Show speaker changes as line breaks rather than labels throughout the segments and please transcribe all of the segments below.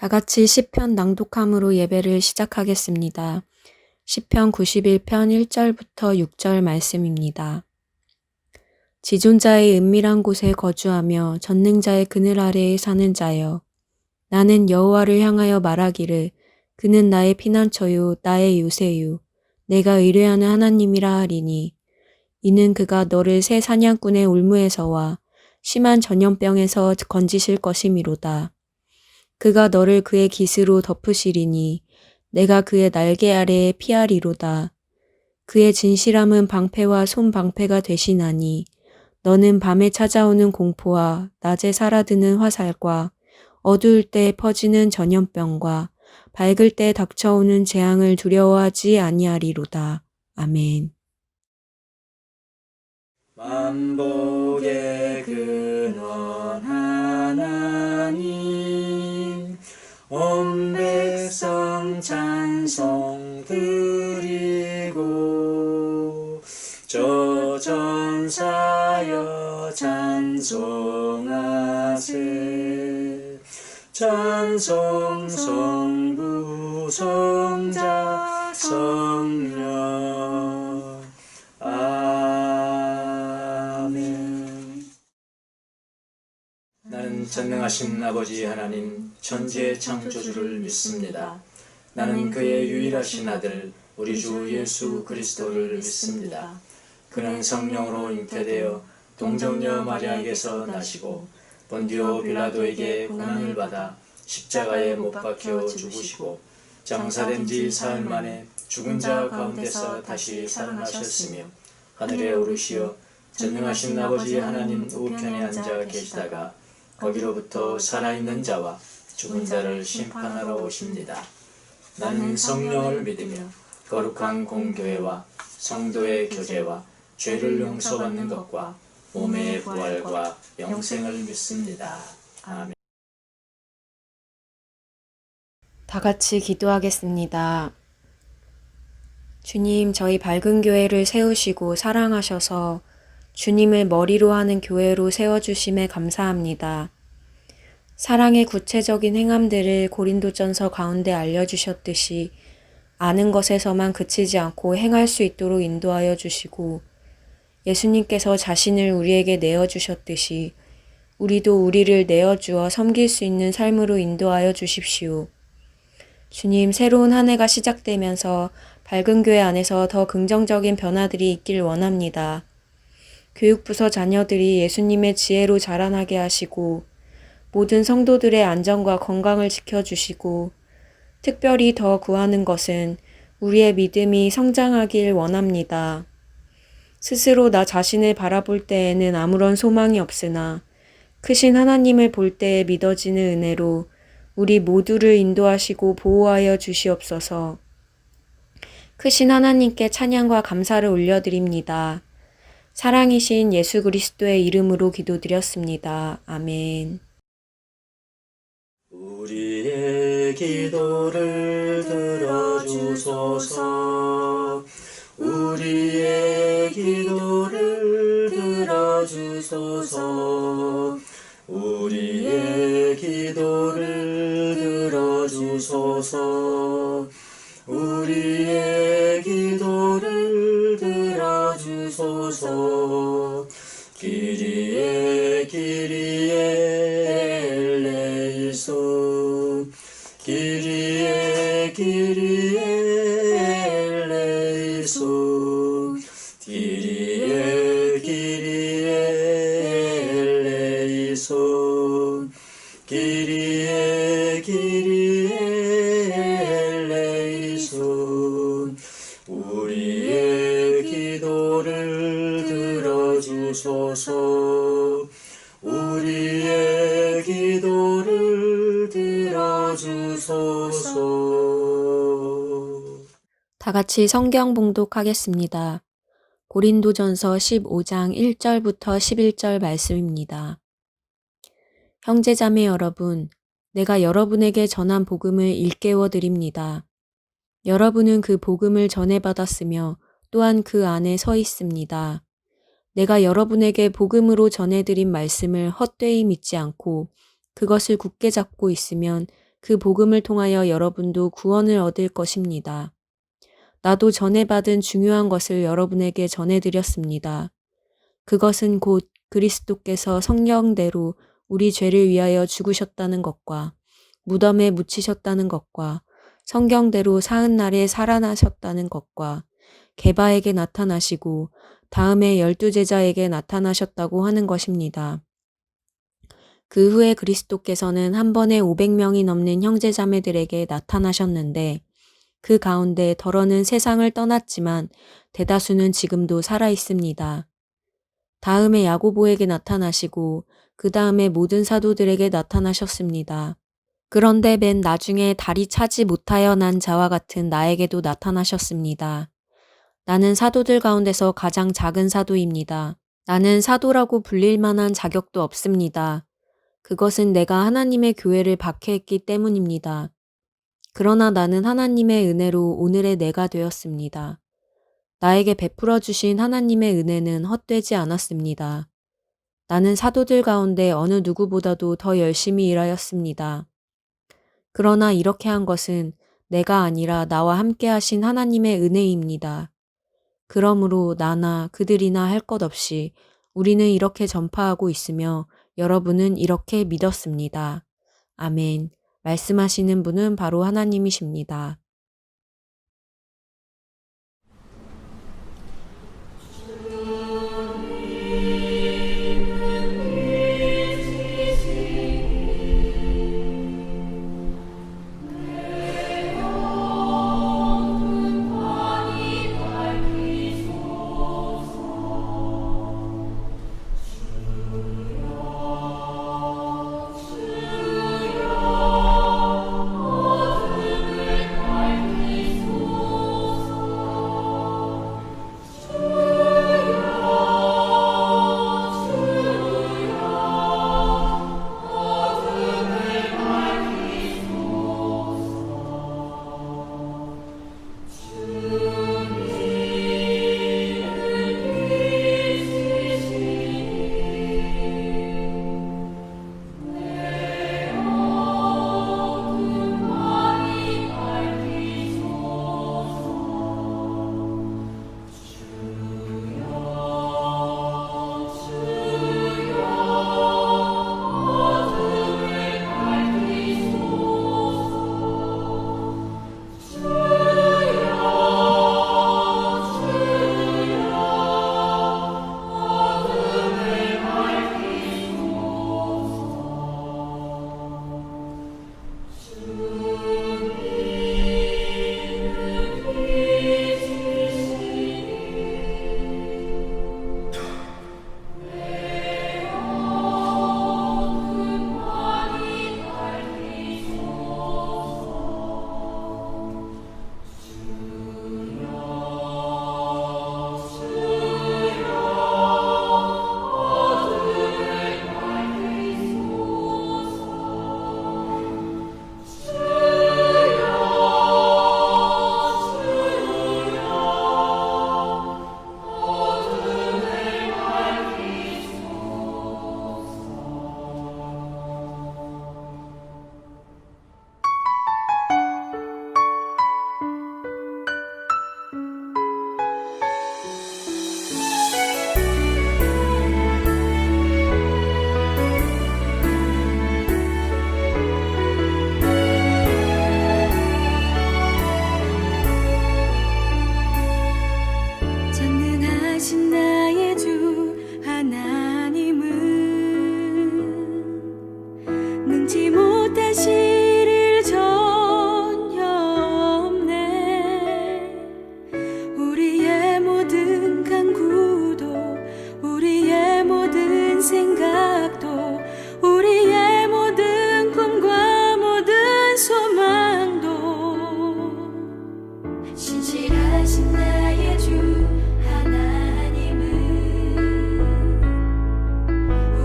다 같이 시편 낭독함으로 예배를 시작하겠습니다. 시편 91편 1절부터 6절 말씀입니다. 지존자의 은밀한 곳에 거주하며 전능자의 그늘 아래에 사는 자여, 나는 여호와를 향하여 말하기를 그는 나의 피난처요 나의 요새요 내가 의뢰하는 하나님이라 하리니, 이는 그가 너를 새 사냥꾼의 올무에서와 심한 전염병에서 건지실 것이미로다. 그가 너를 그의 깃으로 덮으시리니 내가 그의 날개 아래에 피하리로다. 그의 진실함은 방패와 손방패가 되시나니 너는 밤에 찾아오는 공포와 낮에 살아드는 화살과 어두울 때 퍼지는 전염병과 밝을 때 닥쳐오는 재앙을 두려워하지 아니하리로다. 아멘.
만복의 근원 하나님, 온 백성 찬송 드리고 저 전사여 찬송하세. 찬송 성부 성자 성령. 아멘. 나는 전능하신 아버지 하나님 천지의 창조주를 믿습니다. 나는 그의 유일하신 아들 우리 주 예수 그리스도를 믿습니다. 그는 성령으로 잉태되어 동정녀 마리아에게서 나시고 본디오 빌라도에게 고난을 받아 십자가에 못 박혀 죽으시고 장사된 지 사흘 만에 죽은 자 가운데서 다시 살아나셨으며 하늘에 오르시어 전능하신 아버지 하나님 우편에 앉아 계시다가 거기로부터 살아있는 자와 죽은 자를 심판하러 오십니다. 나는 성령을 믿으며 거룩한 공교회와 성도의 교제와 죄를 용서받는 것과 몸의 부활과 영생을 믿습니다. 아멘.
다 같이 기도하겠습니다. 주님, 저희 밝은 교회를 세우시고 사랑하셔서 주님을 머리로 하는 교회로 세워주심에 감사합니다. 사랑의 구체적인 행함들을 고린도전서 가운데 알려주셨듯이 아는 것에서만 그치지 않고 행할 수 있도록 인도하여 주시고, 예수님께서 자신을 우리에게 내어주셨듯이 우리도 우리를 내어주어 섬길 수 있는 삶으로 인도하여 주십시오. 주님, 새로운 한 해가 시작되면서 밝은 교회 안에서 더 긍정적인 변화들이 있길 원합니다. 교육부서 자녀들이 예수님의 지혜로 자라나게 하시고 모든 성도들의 안전과 건강을 지켜주시고, 특별히 더 구하는 것은 우리의 믿음이 성장하길 원합니다. 스스로 나 자신을 바라볼 때에는 아무런 소망이 없으나 크신 하나님을 볼 때에 믿어지는 은혜로 우리 모두를 인도하시고 보호하여 주시옵소서. 크신 하나님께 찬양과 감사를 올려드립니다. 사랑이신 예수 그리스도의 이름으로 기도드렸습니다. 아멘.
우리의 기도를 들어주소서. 우리의 기도를 들어주소서. 우리의 기도를 들어주소서. 우리의 기도를 들어주소서. 기리에 기리에 엘레이소. 기리에 기리에 엘레이소. 기리에 기리에 엘레이소. 기리에 기리에 엘레이소. 우리의 기도를 들어주소서. 우리의 기도를 들어주소서.
다 같이 성경 봉독하겠습니다. 고린도전서 15장 1절부터 11절 말씀입니다. 형제자매 여러분, 내가 여러분에게 전한 복음을 일깨워 드립니다. 여러분은 그 복음을 전해받았으며 또한 그 안에 서 있습니다. 내가 여러분에게 복음으로 전해드린 말씀을 헛되이 믿지 않고 그것을 굳게 잡고 있으면 그 복음을 통하여 여러분도 구원을 얻을 것입니다. 나도 전에 받은 중요한 것을 여러분에게 전해드렸습니다. 그것은 곧 그리스도께서 성령대로 우리 죄를 위하여 죽으셨다는 것과 무덤에 묻히셨다는 것과 성경대로 사흔날에 살아나셨다는 것과 게바에게 나타나시고 다음에 12제자에게 나타나셨다고 하는 것입니다. 그 후에 그리스도께서는 한 번에 500명이 넘는 형제자매들에게 나타나셨는데 그 가운데 덜어는 세상을 떠났지만 대다수는 지금도 살아 있습니다. 다음에 야고보에게 나타나시고 그 다음에 모든 사도들에게 나타나셨습니다. 그런데 맨 나중에 달이 차지 못하여 난 자와 같은 나에게도 나타나셨습니다. 나는 사도들 가운데서 가장 작은 사도입니다. 나는 사도라고 불릴 만한 자격도 없습니다. 그것은 내가 하나님의 교회를 박해했기 때문입니다. 그러나 나는 하나님의 은혜로 오늘의 내가 되었습니다. 나에게 베풀어 주신 하나님의 은혜는 헛되지 않았습니다. 나는 사도들 가운데 어느 누구보다도 더 열심히 일하였습니다. 그러나 이렇게 한 것은 내가 아니라 나와 함께 하신 하나님의 은혜입니다. 그러므로 나나 그들이나 할 것 없이 우리는 이렇게 전파하고 있으며 여러분은 이렇게 믿었습니다. 아멘. 말씀하시는 분은 바로 하나님이십니다.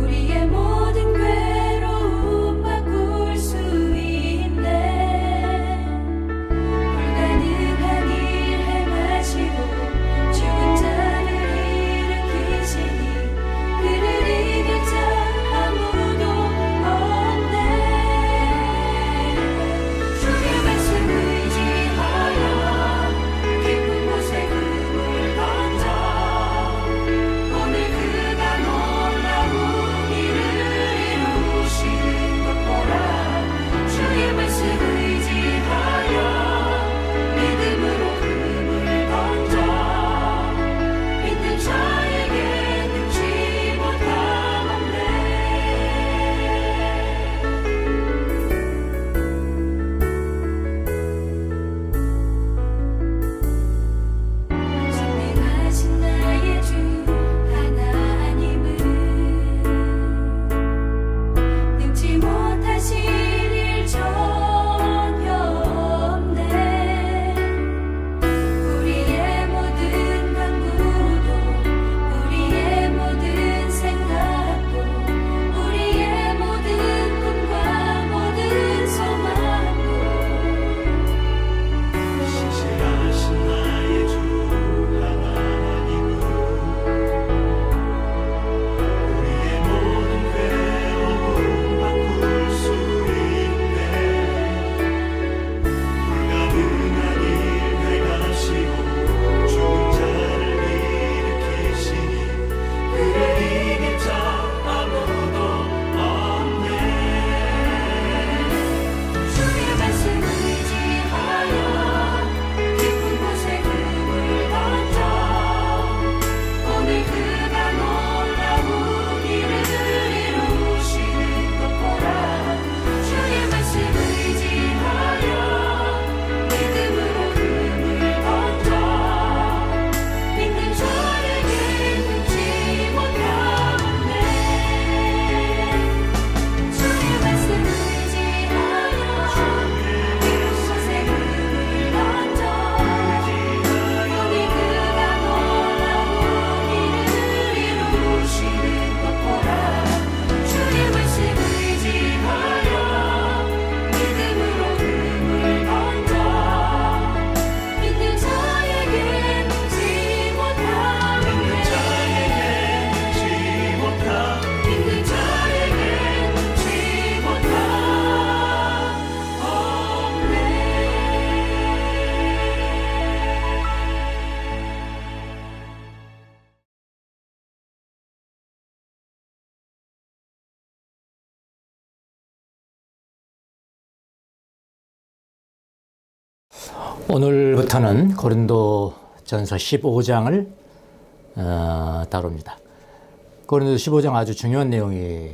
우리의 모든 괴로움 받고 오늘부터는 고린도전서 15장을 다룹니다. 고린도 15장 아주 중요한 내용이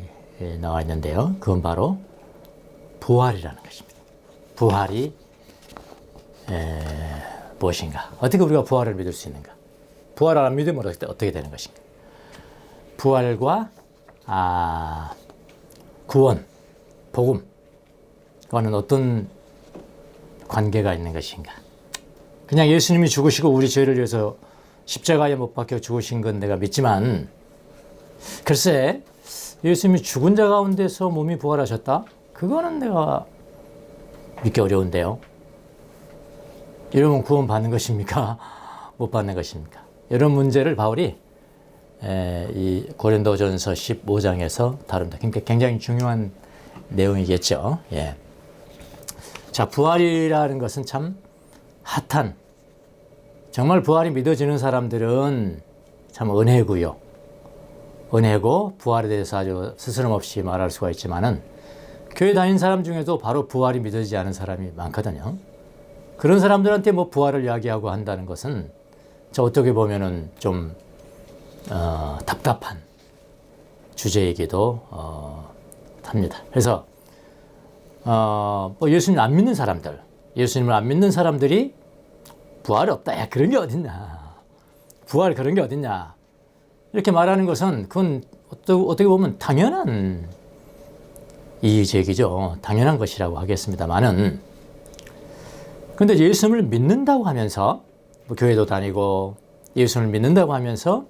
나와 있는데요. 그건 바로 부활이라는 것입니다. 부활이 무엇인가? 어떻게 우리가 부활을 믿을 수 있는가? 부활을 안 믿으면 어떻게 되는 것인가? 부활과 구원, 복음, 그와는 어떤 관계가 있는 것인가? 그냥 예수님이 죽으시고 우리 죄를 위해서 십자가에 못 박혀 죽으신 건 내가 믿지만, 글쎄 예수님이 죽은 자 가운데서 몸이 부활하셨다? 그거는 내가 믿기 어려운데요. 이러면 구원 받는 것입니까? 못 받는 것입니까? 이런 문제를 바울이 이 고린도전서 15장에서 다룹니다. 그러니까 굉장히 중요한 내용이겠죠. 예. 자, 부활이라는 것은 참 핫한, 정말 부활이 믿어지는 사람들은 참 은혜고요. 은혜고 부활에 대해서 아주 스스럼없이 말할 수가 있지만은 교회 다니는 사람 중에도 바로 부활이 믿어지지 않은 사람이 많거든요. 그런 사람들한테 뭐 부활을 이야기하고 한다는 것은 저 어떻게 보면은 좀 답답한 주제이기도 합니다. 그래서 뭐 예수님 안 믿는 사람들, 예수님을 안 믿는 사람들이 부활이 없다. 야, 그런 게 어딨냐. 부활 그런 게 어딨냐. 이렇게 말하는 것은 그건 어떻게 보면 당연한 이의제기죠. 당연한 것이라고 하겠습니다만은, 근데 예수님을 믿는다고 하면서 뭐 교회도 다니고 예수님을 믿는다고 하면서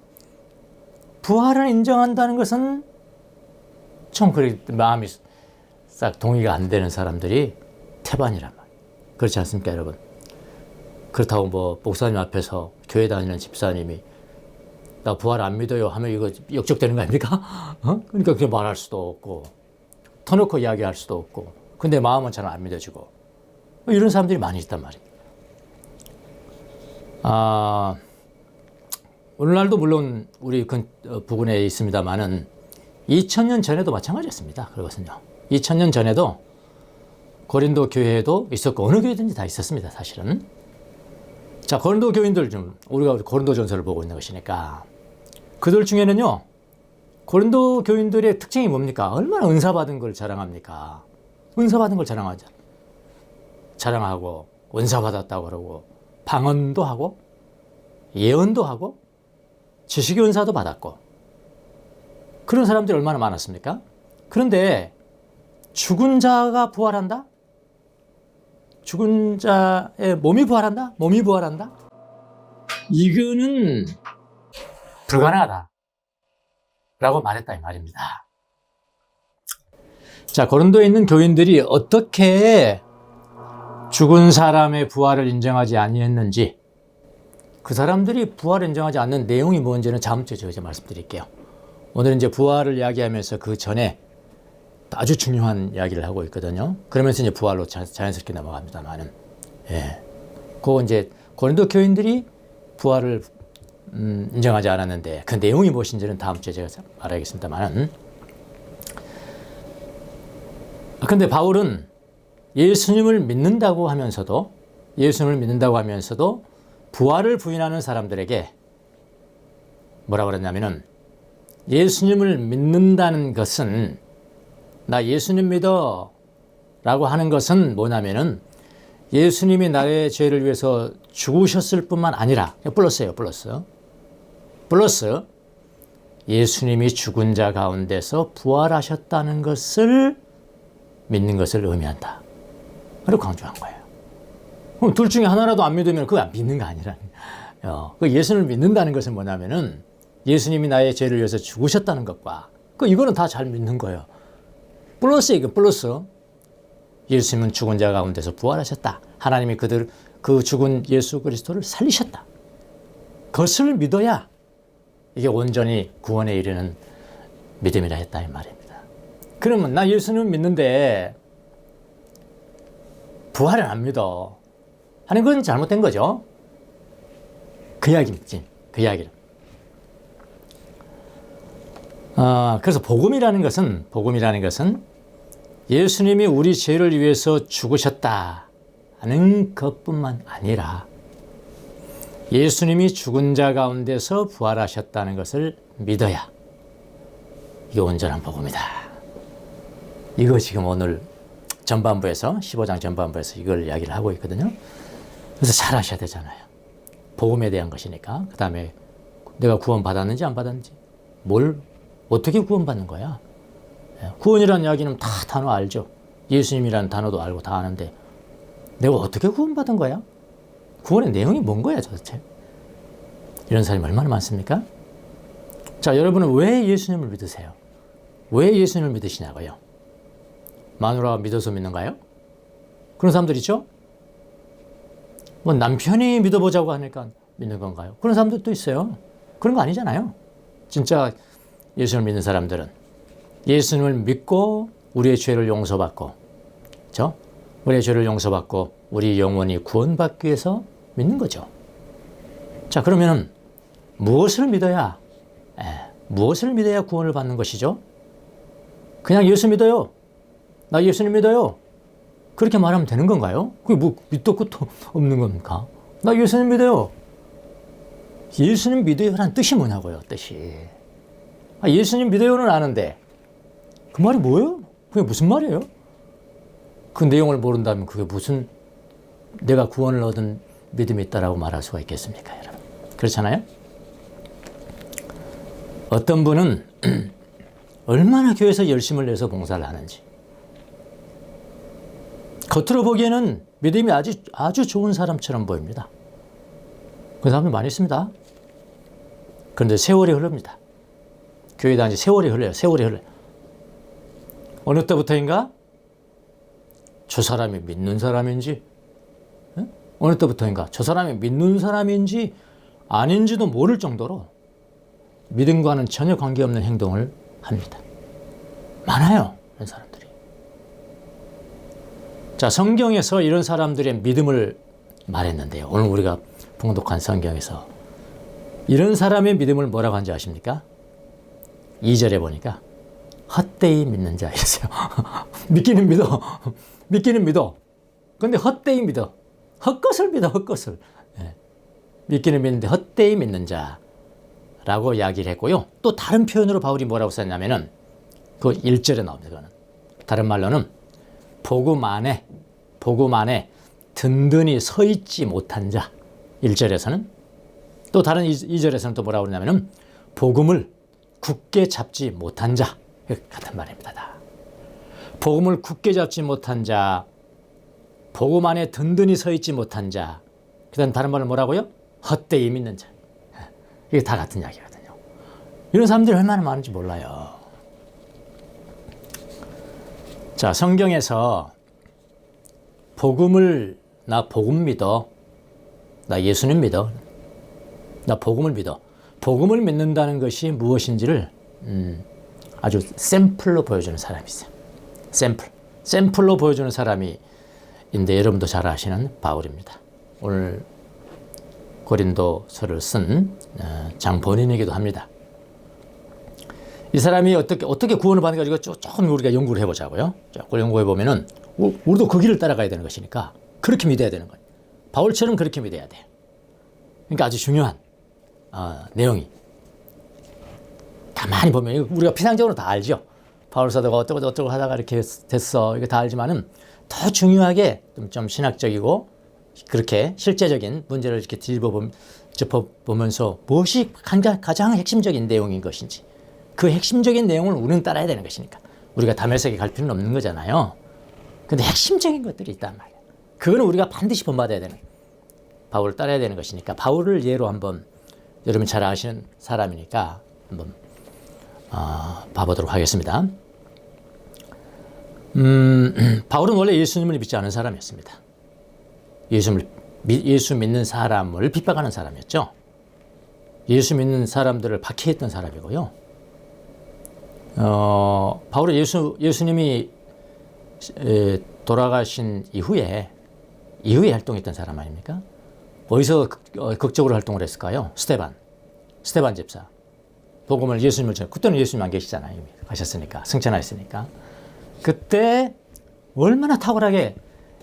부활을 인정한다는 것은 좀 마음이 싹 동의가 안 되는 사람들이 태반이란 말이에요. 그렇지 않습니까, 여러분? 그렇다고 뭐 목사님 앞에서 교회 다니는 집사님이 나 부활 안 믿어요 하면 이거 역적되는 거 아닙니까? 그러니까 그렇게 말할 수도 없고 터놓고 이야기할 수도 없고, 근데 마음은 잘 안 믿어지고, 이런 사람들이 많이 있단 말입니다. 오늘날도 물론 우리 부근에 있습니다만은 2000년 전에도 마찬가지였습니다. 그것은요. 2000년 전에도 고린도 교회에도 있었고 어느 교회든지 다 있었습니다. 사실은. 자, 고린도 교인들 좀, 우리가 고린도 전서를 보고 있는 것이니까 그들 중에는요, 고린도 교인들의 특징이 뭡니까? 얼마나 은사받은 걸 자랑합니까? 은사받은 걸 자랑하고 은사받았다고 그러고 방언도 하고 예언도 하고 지식의 은사도 받았고, 그런 사람들이 얼마나 많았습니까? 그런데 죽은 자가 부활한다? 죽은 자의 몸이 부활한다? 몸이 부활한다? 이거는 불가능하다 라고 말했다 이 말입니다. 자, 고린도에 있는 교인들이 어떻게 죽은 사람의 부활을 인정하지 아니했는지, 그 사람들이 부활을 인정하지 않는 내용이 뭔지는 다음 주에 제가 말씀드릴게요. 오늘은 이제 부활을 이야기하면서 그 전에 아주 중요한 이야기를 하고 있거든요. 그러면서 이제 부활로 자연스럽게 넘어갑니다만은, 예. 그거 이제 고린도 교인들이 부활을 인정하지 않았는데 그 내용이 무엇인지는 다음 주에 제가 말하겠습니다만은, 그런데 바울은 예수님을 믿는다고 하면서도 부활을 부인하는 사람들에게 뭐라고 그랬냐면은, 예수님을 믿는다는 것은, 나 예수님 믿어 라고 하는 것은 뭐냐면은, 예수님이 나의 죄를 위해서 죽으셨을 뿐만 아니라, 플러스예요, 플러스 예수님이 죽은 자 가운데서 부활하셨다는 것을 믿는 것을 의미한다. 그리고 강조한 거예요. 그럼 둘 중에 하나라도 안 믿으면 그거 안 믿는 거 아니라, 예수님을 믿는다는 것은 뭐냐면은 예수님이 나의 죄를 위해서 죽으셨다는 것과, 이거는 다 잘 믿는 거예요. 플러스 예수님은 죽은 자 가운데서 부활하셨다. 하나님이 그 죽은 예수 그리스도를 살리셨다. 그것을 믿어야 이게 온전히 구원에 이르는 믿음이라 했다 이 말입니다. 그러면 나 예수님 믿는데 부활을 안 믿어 하는 건 잘못된 거죠. 그 이야기입니다. 그 이야기를. 그래서 복음이라는 것은 예수님이 우리 죄를 위해서 죽으셨다 아는 것뿐만 아니라 예수님이 죽은 자 가운데서 부활하셨다는 것을 믿어야 이게 온전한 복음이다. 이거 지금 오늘 전반부에서 15장 전반부에서 이걸 이야기를 하고 있거든요. 그래서 잘 아셔야 되잖아요. 복음에 대한 것이니까. 그 다음에 내가 구원 받았는지 안 받았는지, 어떻게 구원받는 거야? 구원이라는 이야기는 다 단어 알죠. 예수님이라는 단어도 알고 다 아는데 내가 어떻게 구원받은 거야? 구원의 내용이 뭔 거야 도대체? 이런 사람이 얼마나 많습니까? 자, 여러분은 왜 예수님을 믿으세요? 왜 예수님을 믿으시냐고요? 마누라가 믿어서 믿는가요? 그런 사람들 있죠? 뭐 남편이 믿어보자고 하니까 믿는 건가요? 그런 사람들도 있어요. 그런 거 아니잖아요. 진짜 예수님을 믿는 사람들은 예수님을 믿고 우리의 죄를 용서받고, 그렇죠? 우리의 죄를 용서받고 우리 영혼이 구원받기 위해서 믿는 거죠. 자, 그러면은 무엇을 믿어야 구원을 받는 것이죠? 그냥 예수 믿어요. 나 예수님 믿어요. 그렇게 말하면 되는 건가요? 그게 뭐 밑도 끝도 없는 겁니까? 나 예수님 믿어요. 예수님 믿어요라는 뜻이 뭐냐고요, 뜻이. 예수님 믿어요는 아는데 그 말이 뭐예요? 그게 무슨 말이에요? 그 내용을 모른다면 그게 무슨 내가 구원을 얻은 믿음이 있다라고 말할 수가 있겠습니까, 여러분? 그렇잖아요? 어떤 분은 얼마나 교회에서 열심을 내서 봉사를 하는지, 겉으로 보기에는 믿음이 아주 좋은 사람처럼 보입니다. 그런 사람들 많이 있습니다. 그런데 세월이 흐릅니다. 교회 다니지 세월이 흘러요. 어느 때부터인가 저 사람이 믿는 사람인지, 어느 때부터인가 저 사람이 믿는 사람인지 아닌지도 모를 정도로 믿음과는 전혀 관계없는 행동을 합니다. 많아요, 이런 사람들이. 자, 성경에서 이런 사람들의 믿음을 말했는데요. 오늘 우리가 봉독한 성경에서 이런 사람의 믿음을 뭐라고 한지 아십니까? 2절에 보니까 헛되이 믿는 자 이랬어요. 믿기는 믿어. 그런데 헛되이 믿어. 헛것을 믿어, 헛것을. 믿기는 믿는데 헛되이 믿는 자라고 이야기를 했고요. 또 다른 표현으로 바울이 뭐라고 썼냐면은 그 1절에 나옵니다. 그거는. 다른 말로는 복음 안에 든든히 서 있지 못한 자. 1절에서는 또 다른 2절에서는 또 뭐라고 그러냐면은 복음을 굳게 잡지 못한 자. 같은 말입니다. 다. 복음을 굳게 잡지 못한 자, 복음 안에 든든히 서 있지 못한 자, 그 다음 다른 말은 뭐라고요? 헛되이 믿는 자. 이게 다 같은 이야기거든요. 이런 사람들이 얼마나 많은지 몰라요. 자, 성경에서 나 복음 믿어. 나 예수님 믿어. 나 복음을 믿어. 복음을 믿는다는 것이 무엇인지를 아주 샘플로 보여주는 사람이 있어요. 샘플로 보여주는 사람이 인데 여러분도 잘 아시는 바울입니다. 오늘 고린도서를 쓴 장본인이기도 합니다. 이 사람이 어떻게 구원을 받는가 이거 조금 우리가 연구를 해보자고요. 조금 연구해 보면은 우리도 그 길을 따라가야 되는 것이니까 그렇게 믿어야 되는 거예요. 바울처럼 그렇게 믿어야 돼요. 그러니까 아주 중요한 내용이. 가만히 보면 우리가 피상적으로 다 알죠. 바울 사도가 어쩌고 하다가 이렇게 됐어. 이거 다 알지만은 더 중요하게 좀 신학적이고 그렇게 실제적인 문제를 이렇게 짚어보면서 무엇이 가장 핵심적인 내용인 것인지 그 핵심적인 내용을 우리는 따라야 되는 것이니까 우리가 담에색에 갈 필요는 없는 거잖아요. 근데 핵심적인 것들이 있단 말이에요. 그거는 우리가 반드시 본받아야 되는 바울을 따라야 되는 것이니까 바울을 예로 한번 여러분 잘 아시는 사람이니까 한번 봐보도록 하겠습니다. 바울은 원래 예수님을 믿지 않은 사람이었습니다. 예수 믿는 사람을 핍박하는 사람이었죠. 예수 믿는 사람들을 박해했던 사람이고요. 바울은 예수님이 돌아가신 이후에 활동했던 사람 아닙니까? 어디서 극적으로 활동을 했을까요? 스데반 집사. 복음을 예수님을 전해. 그때는 예수님 안 계시잖아요. 이미 가셨으니까. 승천하셨으니까. 그때 얼마나 탁월하게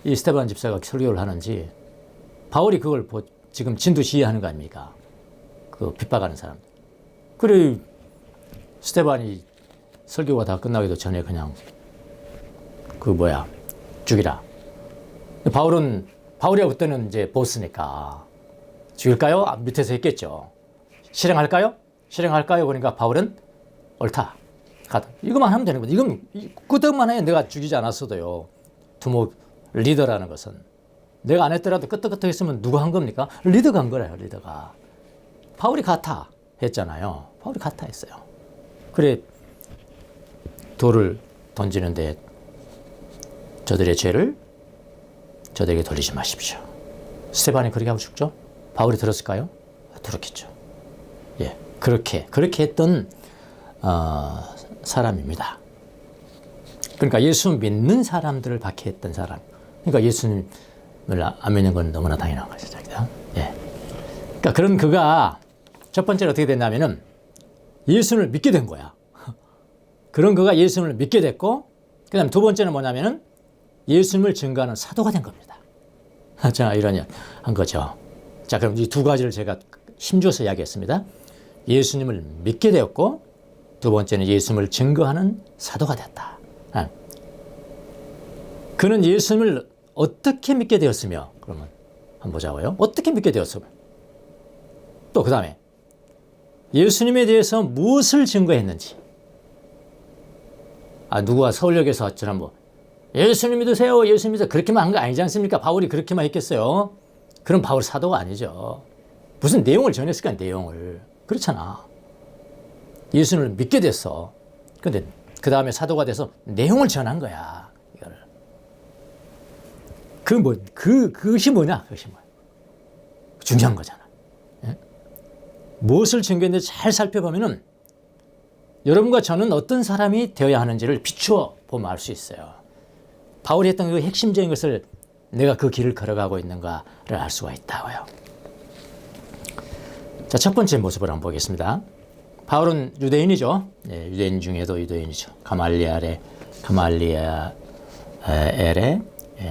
이 스데반 집사가 설교를 하는지 바울이 그걸 지금 진두지휘하는 거 아닙니까? 그 핍박하는 사람. 그래 스데반이 설교가 다 끝나기도 전에 그냥 죽이라. 바울이 그때는 이제 보스니까 죽일까요? 밑에서 했겠죠. 실행할까요? 그러니까 바울은 옳다. 가다. 이것만 하면 되는 거죠. 이건 끄덕만 해. 내가 죽이지 않았어도요. 두목 리더라는 것은 내가 안 했더라도 끄떡끄떡했으면 누가 한 겁니까? 리더가 한 거래요. 리더가. 바울이 가타 했잖아요. 바울이 가타 했어요. 그래 돌을 던지는데 저들의 죄를 저들에게 돌리지 마십시오. 스데반이 그렇게 하고 죽죠? 바울이 들었을까요? 들었겠죠. 예, 그렇게 했던 사람입니다. 그러니까 예수 믿는 사람들을 박해했던 사람. 그러니까 예수님을 안 믿는 건 너무나 당연한 거죠. 예. 그러니까 그런 그가 첫 번째로 어떻게 됐냐면은 예수를 믿게 된 거야. 그런 그가 예수를 믿게 됐고, 그 다음에 두 번째는 뭐냐면은 예수님을 증거하는 사도가 된 겁니다. 자, 이런 한 거죠. 자, 그럼 이 두 가지를 제가 힘줘서 이야기했습니다. 예수님을 믿게 되었고, 두 번째는 예수님을 증거하는 사도가 됐다. 그는 예수님을 어떻게 믿게 되었으며, 그러면 한번 보자고요. 어떻게 믿게 되었으며, 또 그 다음에 예수님에 대해서 무엇을 증거했는지. 누가 서울역에서 저런 예수님 믿으세요. 예수님 믿으세요. 그렇게만 한 거 아니지 않습니까? 바울이 그렇게만 했겠어요? 그럼 바울 사도가 아니죠. 무슨 내용을 전했을까? 내용을. 그렇잖아. 예수님을 믿게 됐어. 근데 그 다음에 사도가 돼서 내용을 전한 거야. 이거를. 그것이 뭐냐? 중요한 거잖아. 예? 무엇을 증거했는지 잘 살펴보면은 여러분과 저는 어떤 사람이 되어야 하는지를 비추어 보면 알 수 있어요. 바울이 했던 그 핵심적인 것을 내가 그 길을 걸어가고 있는가를 알 수가 있다고요. 자, 첫 번째 모습을 한번 보겠습니다. 바울은 유대인이죠. 예, 유대인 중에도 유대인이죠. 가말리엘의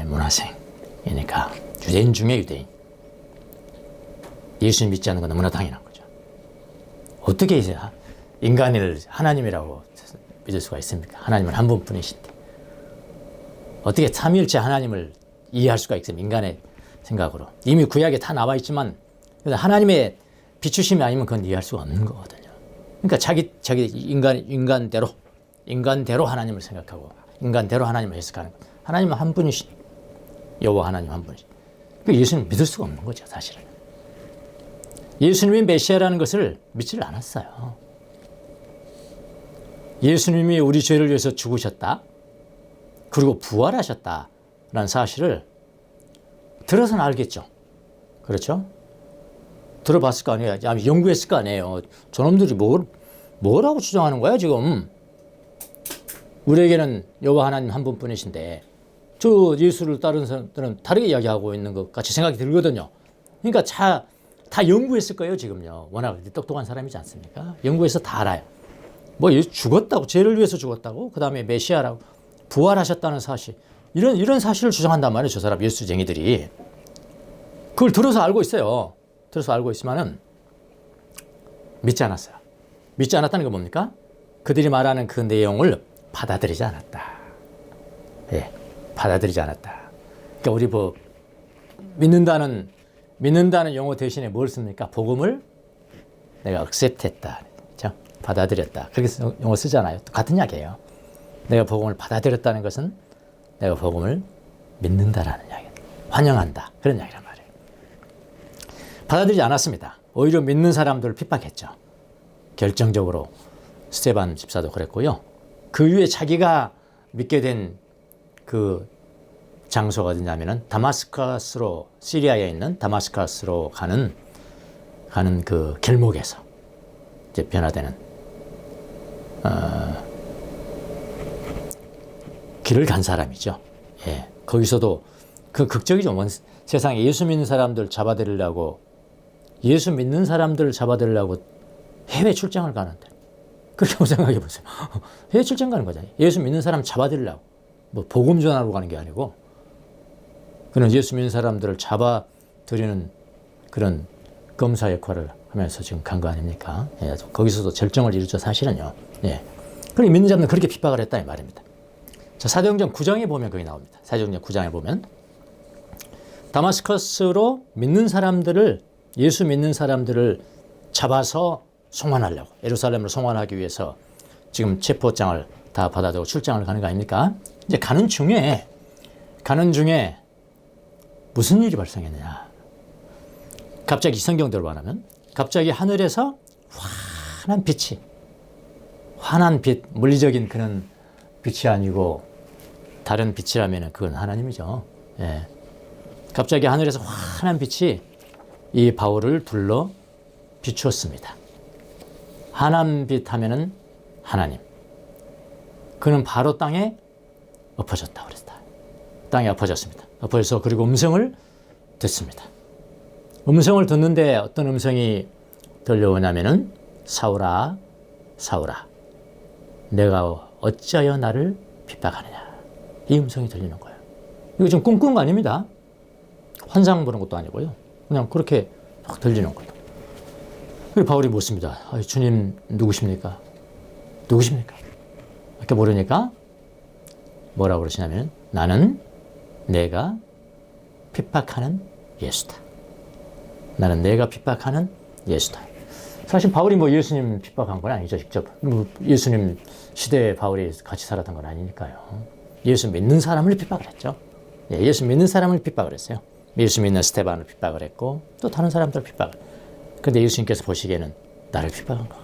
문화생이니까 유대인 중에 유대인. 예수님 믿지 않는 건 너무나 당연한 거죠. 어떻게 인간을 하나님이라고 믿을 수가 있습니까? 하나님은 한 분뿐이신데 어떻게 삼위일체 하나님을 이해할 수가 있습니까? 인간의 생각으로. 이미 구약에 다 나와 있지만 하나님의 비추심이 아니면 그건 이해할 수가 없는 거거든요. 그러니까 자기 인간대로 하나님을 생각하고 인간대로 하나님을 해석하는 것. 하나님은 한 분이신 여호와 하나님 한 분이신. 그러니까 예수님 믿을 수가 없는 거죠, 사실은. 예수님이 메시아라는 것을 믿지를 않았어요. 예수님이 우리 죄를 위해서 죽으셨다. 그리고 부활하셨다라는 사실을 들어서는 알겠죠. 그렇죠? 들어봤을 거 아니에요. 연구했을 거 아니에요. 저놈들이 뭐라고 주장하는 거야 지금. 우리에게는 여호와 하나님 한 분뿐이신데 저 예수를 따르는 사람들은 다르게 이야기하고 있는 것 같이 생각이 들거든요. 그러니까 다 연구했을 거예요 지금요. 워낙 똑똑한 사람이지 않습니까? 연구해서 다 알아요. 예수 죽었다고, 죄를 위해서 죽었다고, 그 다음에 메시아라고, 부활하셨다는 사실, 이런 사실을 주장한단 말이에요. 저 사람 예수쟁이들이. 그걸 들어서 알고 있어요. 들어서 알고 있지만은 믿지 않았어요. 믿지 않았다는 건 뭡니까? 그들이 말하는 그 내용을 받아들이지 않았다. 예, 받아들이지 않았다. 그러니까 우리 믿는다는 용어 대신에 뭘 씁니까? 복음을 내가 accept했다. 그렇죠? 받아들였다. 그렇게 용어 쓰잖아요. 같은 이야기예요. 내가 복음을 받아들였다는 것은 내가 복음을 믿는다라는 이야기예요. 환영한다. 그런 이야기란 말이에요. 받아들이지 않았습니다. 오히려 믿는 사람들을 핍박했죠. 결정적으로 스데반 집사도 그랬고요. 그 이후에 자기가 믿게 된 그 장소가 어디냐면은 다마스커스로, 시리아에 있는 다마스커스로 가는 그 길목에서 이제 변화되는 길을 간 사람이죠. 예, 거기서도 그 극적이죠. 세상에 예수 믿는 사람들 잡아들이려고 해외 출장을 가는데 그렇게 한번 생각해 보세요. 해외 출장 가는 거잖아요. 예수 믿는 사람 잡아들이려고. 복음 전하러 가는 게 아니고 그는 예수 믿는 사람들을 잡아들이는 그런 검사 역할을 하면서 지금 간 거 아닙니까? 예, 거기서도 절정을 이루죠, 사실은요. 예. 그럼 믿는 자들은 그렇게 핍박을 했다 이 말입니다. 자, 사도행전 9장에 보면 거기 나옵니다. 사도행전 9장에 보면 다마스커스로 믿는 사람들을, 예수 믿는 사람들을 잡아서 송환하려고, 예루살렘을 송환하기 위해서 지금 체포장을 다 받아들고 출장을 가는 거 아닙니까? 이제 가는 중에 무슨 일이 발생했느냐? 갑자기 성경대로 말하면 갑자기 하늘에서 환한 빛, 물리적인 그런 빛이 아니고 다른 빛이라면 그건 하나님이죠. 예. 갑자기 하늘에서 환한 빛이 이 바울을 둘러 비추었습니다. 환한 빛 하면은 하나님. 그는 바로 땅에 엎어졌다 그랬다. 땅에 엎어졌습니다. 엎어져서 그리고 음성을 듣습니다. 음성을 듣는데 어떤 음성이 들려오냐면은 사울아, 사울아, 내가 어찌하여 나를 핍박하느냐. 이 음성이 들리는 거예요. 이거 지금 꿈꾼 거 아닙니다. 환상 보는 것도 아니고요. 그냥 그렇게 막 들리는 거예요. 그리고 바울이 묻습니다. 주님 누구십니까? 누구십니까? 이렇게 모르니까 뭐라고 그러시냐면 나는 내가 핍박하는 예수다. 나는 내가 핍박하는 예수다. 사실 바울이 뭐 예수님 핍박한 건 아니죠. 직접 예수님 시대에 바울이 같이 살았던 건 아니니까요. 예수 믿는 사람을 핍박을 했죠. 예, 예수 믿는 사람을 핍박을 했어요. 예수 믿는 스테반을 핍박을 했고 또 다른 사람들을 핍박을. 그런데 예수님께서 보시기에는 나를 핍박한 것.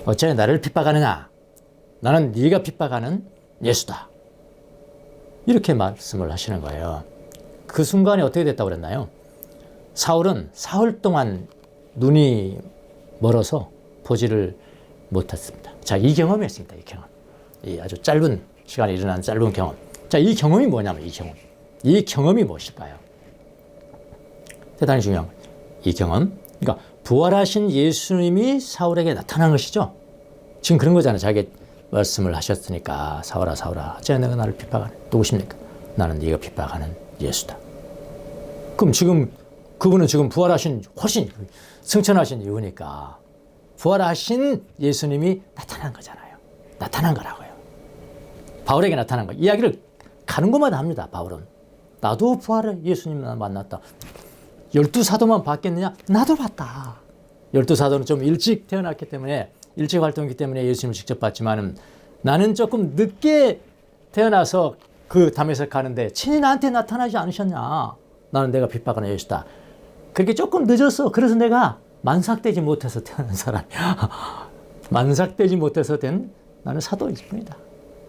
어째 나를 핍박하느냐? 나는 네가 핍박하는 예수다. 이렇게 말씀을 하시는 거예요. 그 순간에 어떻게 됐다고 그랬나요? 사울은 사흘 동안 눈이 멀어서 보지를 못했습니다. 자, 이 경험이었습니다. 이 경험. 이 아주 짧은 시간에 일어난 짧은 경험. 자, 이 경험이 뭐냐면 이 경험이 무엇일까요? 대단히 중요한 거예요. 이 경험. 그러니까 부활하신 예수님이 사울에게 나타난 것이죠. 지금 그런 거잖아요. 자기 말씀을 하셨으니까 사울아 사울아 어째 내가 나를 핍박하는 누구십니까? 나는 네가 핍박하는 예수다. 그럼 지금 그분은 지금 부활하신 훨씬 승천하신 이유니까 부활하신 예수님이 나타난 거잖아요. 나타난 거라고요. 바울에게 나타난 거. 이야기를 가는 곳마다 합니다. 바울은. 나도 부활의 예수님 만났다. 12사도만 봤겠느냐? 나도 봤다. 12사도는 좀 일찍 태어났기 때문에 일찍 활동했기 때문에 예수님을 직접 봤지만 나는 조금 늦게 태어나서 그 담에서 가는데 친히 나한테 나타나지 않으셨냐? 나는 내가 핍박하는 예수다. 그렇게 조금 늦었어. 그래서 내가 만삭되지 못해서 태어난 사람이야. 만삭되지 못해서 된 나는 사도일 뿐이다.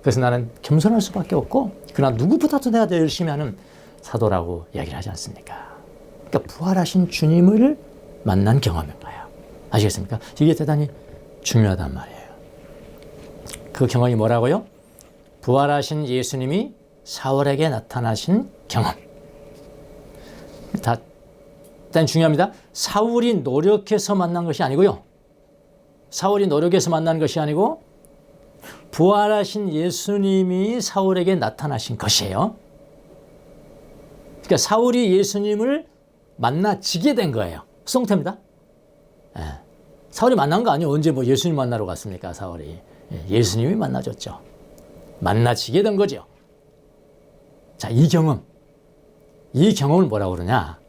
그래서 나는 겸손할 수밖에 없고 그러나 누구보다도 내가 더 열심히 하는 사도라고 이야기를 하지 않습니까? 그러니까 부활하신 주님을 만난 경험인 거예요. 아시겠습니까? 이게 대단히 중요하단 말이에요. 그 경험이 뭐라고요? 부활하신 예수님이 사울에게 나타나신 경험. 일단 중요합니다. 사울이 노력해서 만난 것이 아니고요. 사울이 노력해서 만난 것이 아니고 부활하신 예수님이 사울에게 나타나신 것이에요. 그러니까 사울이 예수님을 만나지게 된 거예요. 수동태입니다. 예. 사울이 만난 거 아니에요. 언제 뭐 예수님 만나러 갔습니까? 사울이. 예수님이 만나줬죠. 만나지게 된 거죠. 자, 이 경험을 뭐라고 그러냐?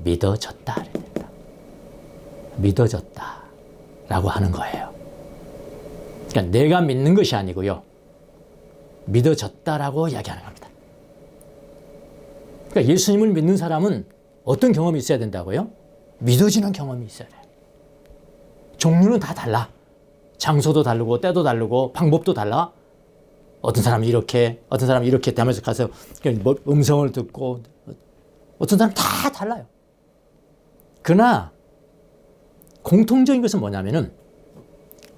믿어졌다. 믿어졌다라고 하는 거예요. 그러니까 내가 믿는 것이 아니고요. 믿어졌다라고 이야기하는 겁니다. 그러니까 예수님을 믿는 사람은 어떤 경험이 있어야 된다고요? 믿어지는 경험이 있어야 돼요. 종류는 다 달라. 장소도 다르고 때도 다르고 방법도 달라. 어떤 사람이 이렇게 담에서 가서 음성을 듣고 어떤 사람은 다 달라요. 그러나 공통적인 것은 뭐냐면은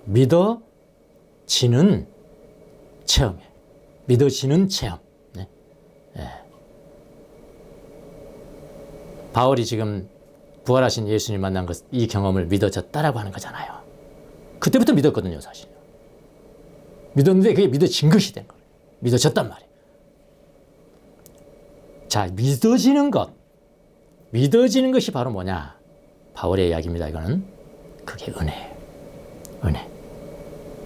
믿어지는 체험이에요. 믿어지는 체험. 네. 네. 바울이 지금 부활하신 예수님 만난 것, 이 경험을 믿어졌다라고 하는 거잖아요. 그때부터 믿었거든요, 사실. 믿었는데 그게 믿어진 것이 된 거예요. 믿어졌단 말이에요. 자, 믿어지는 것. 믿어지는 것이 바로 뭐냐? 바울의 이야기입니다. 이거는 그게 은혜예요. 은혜.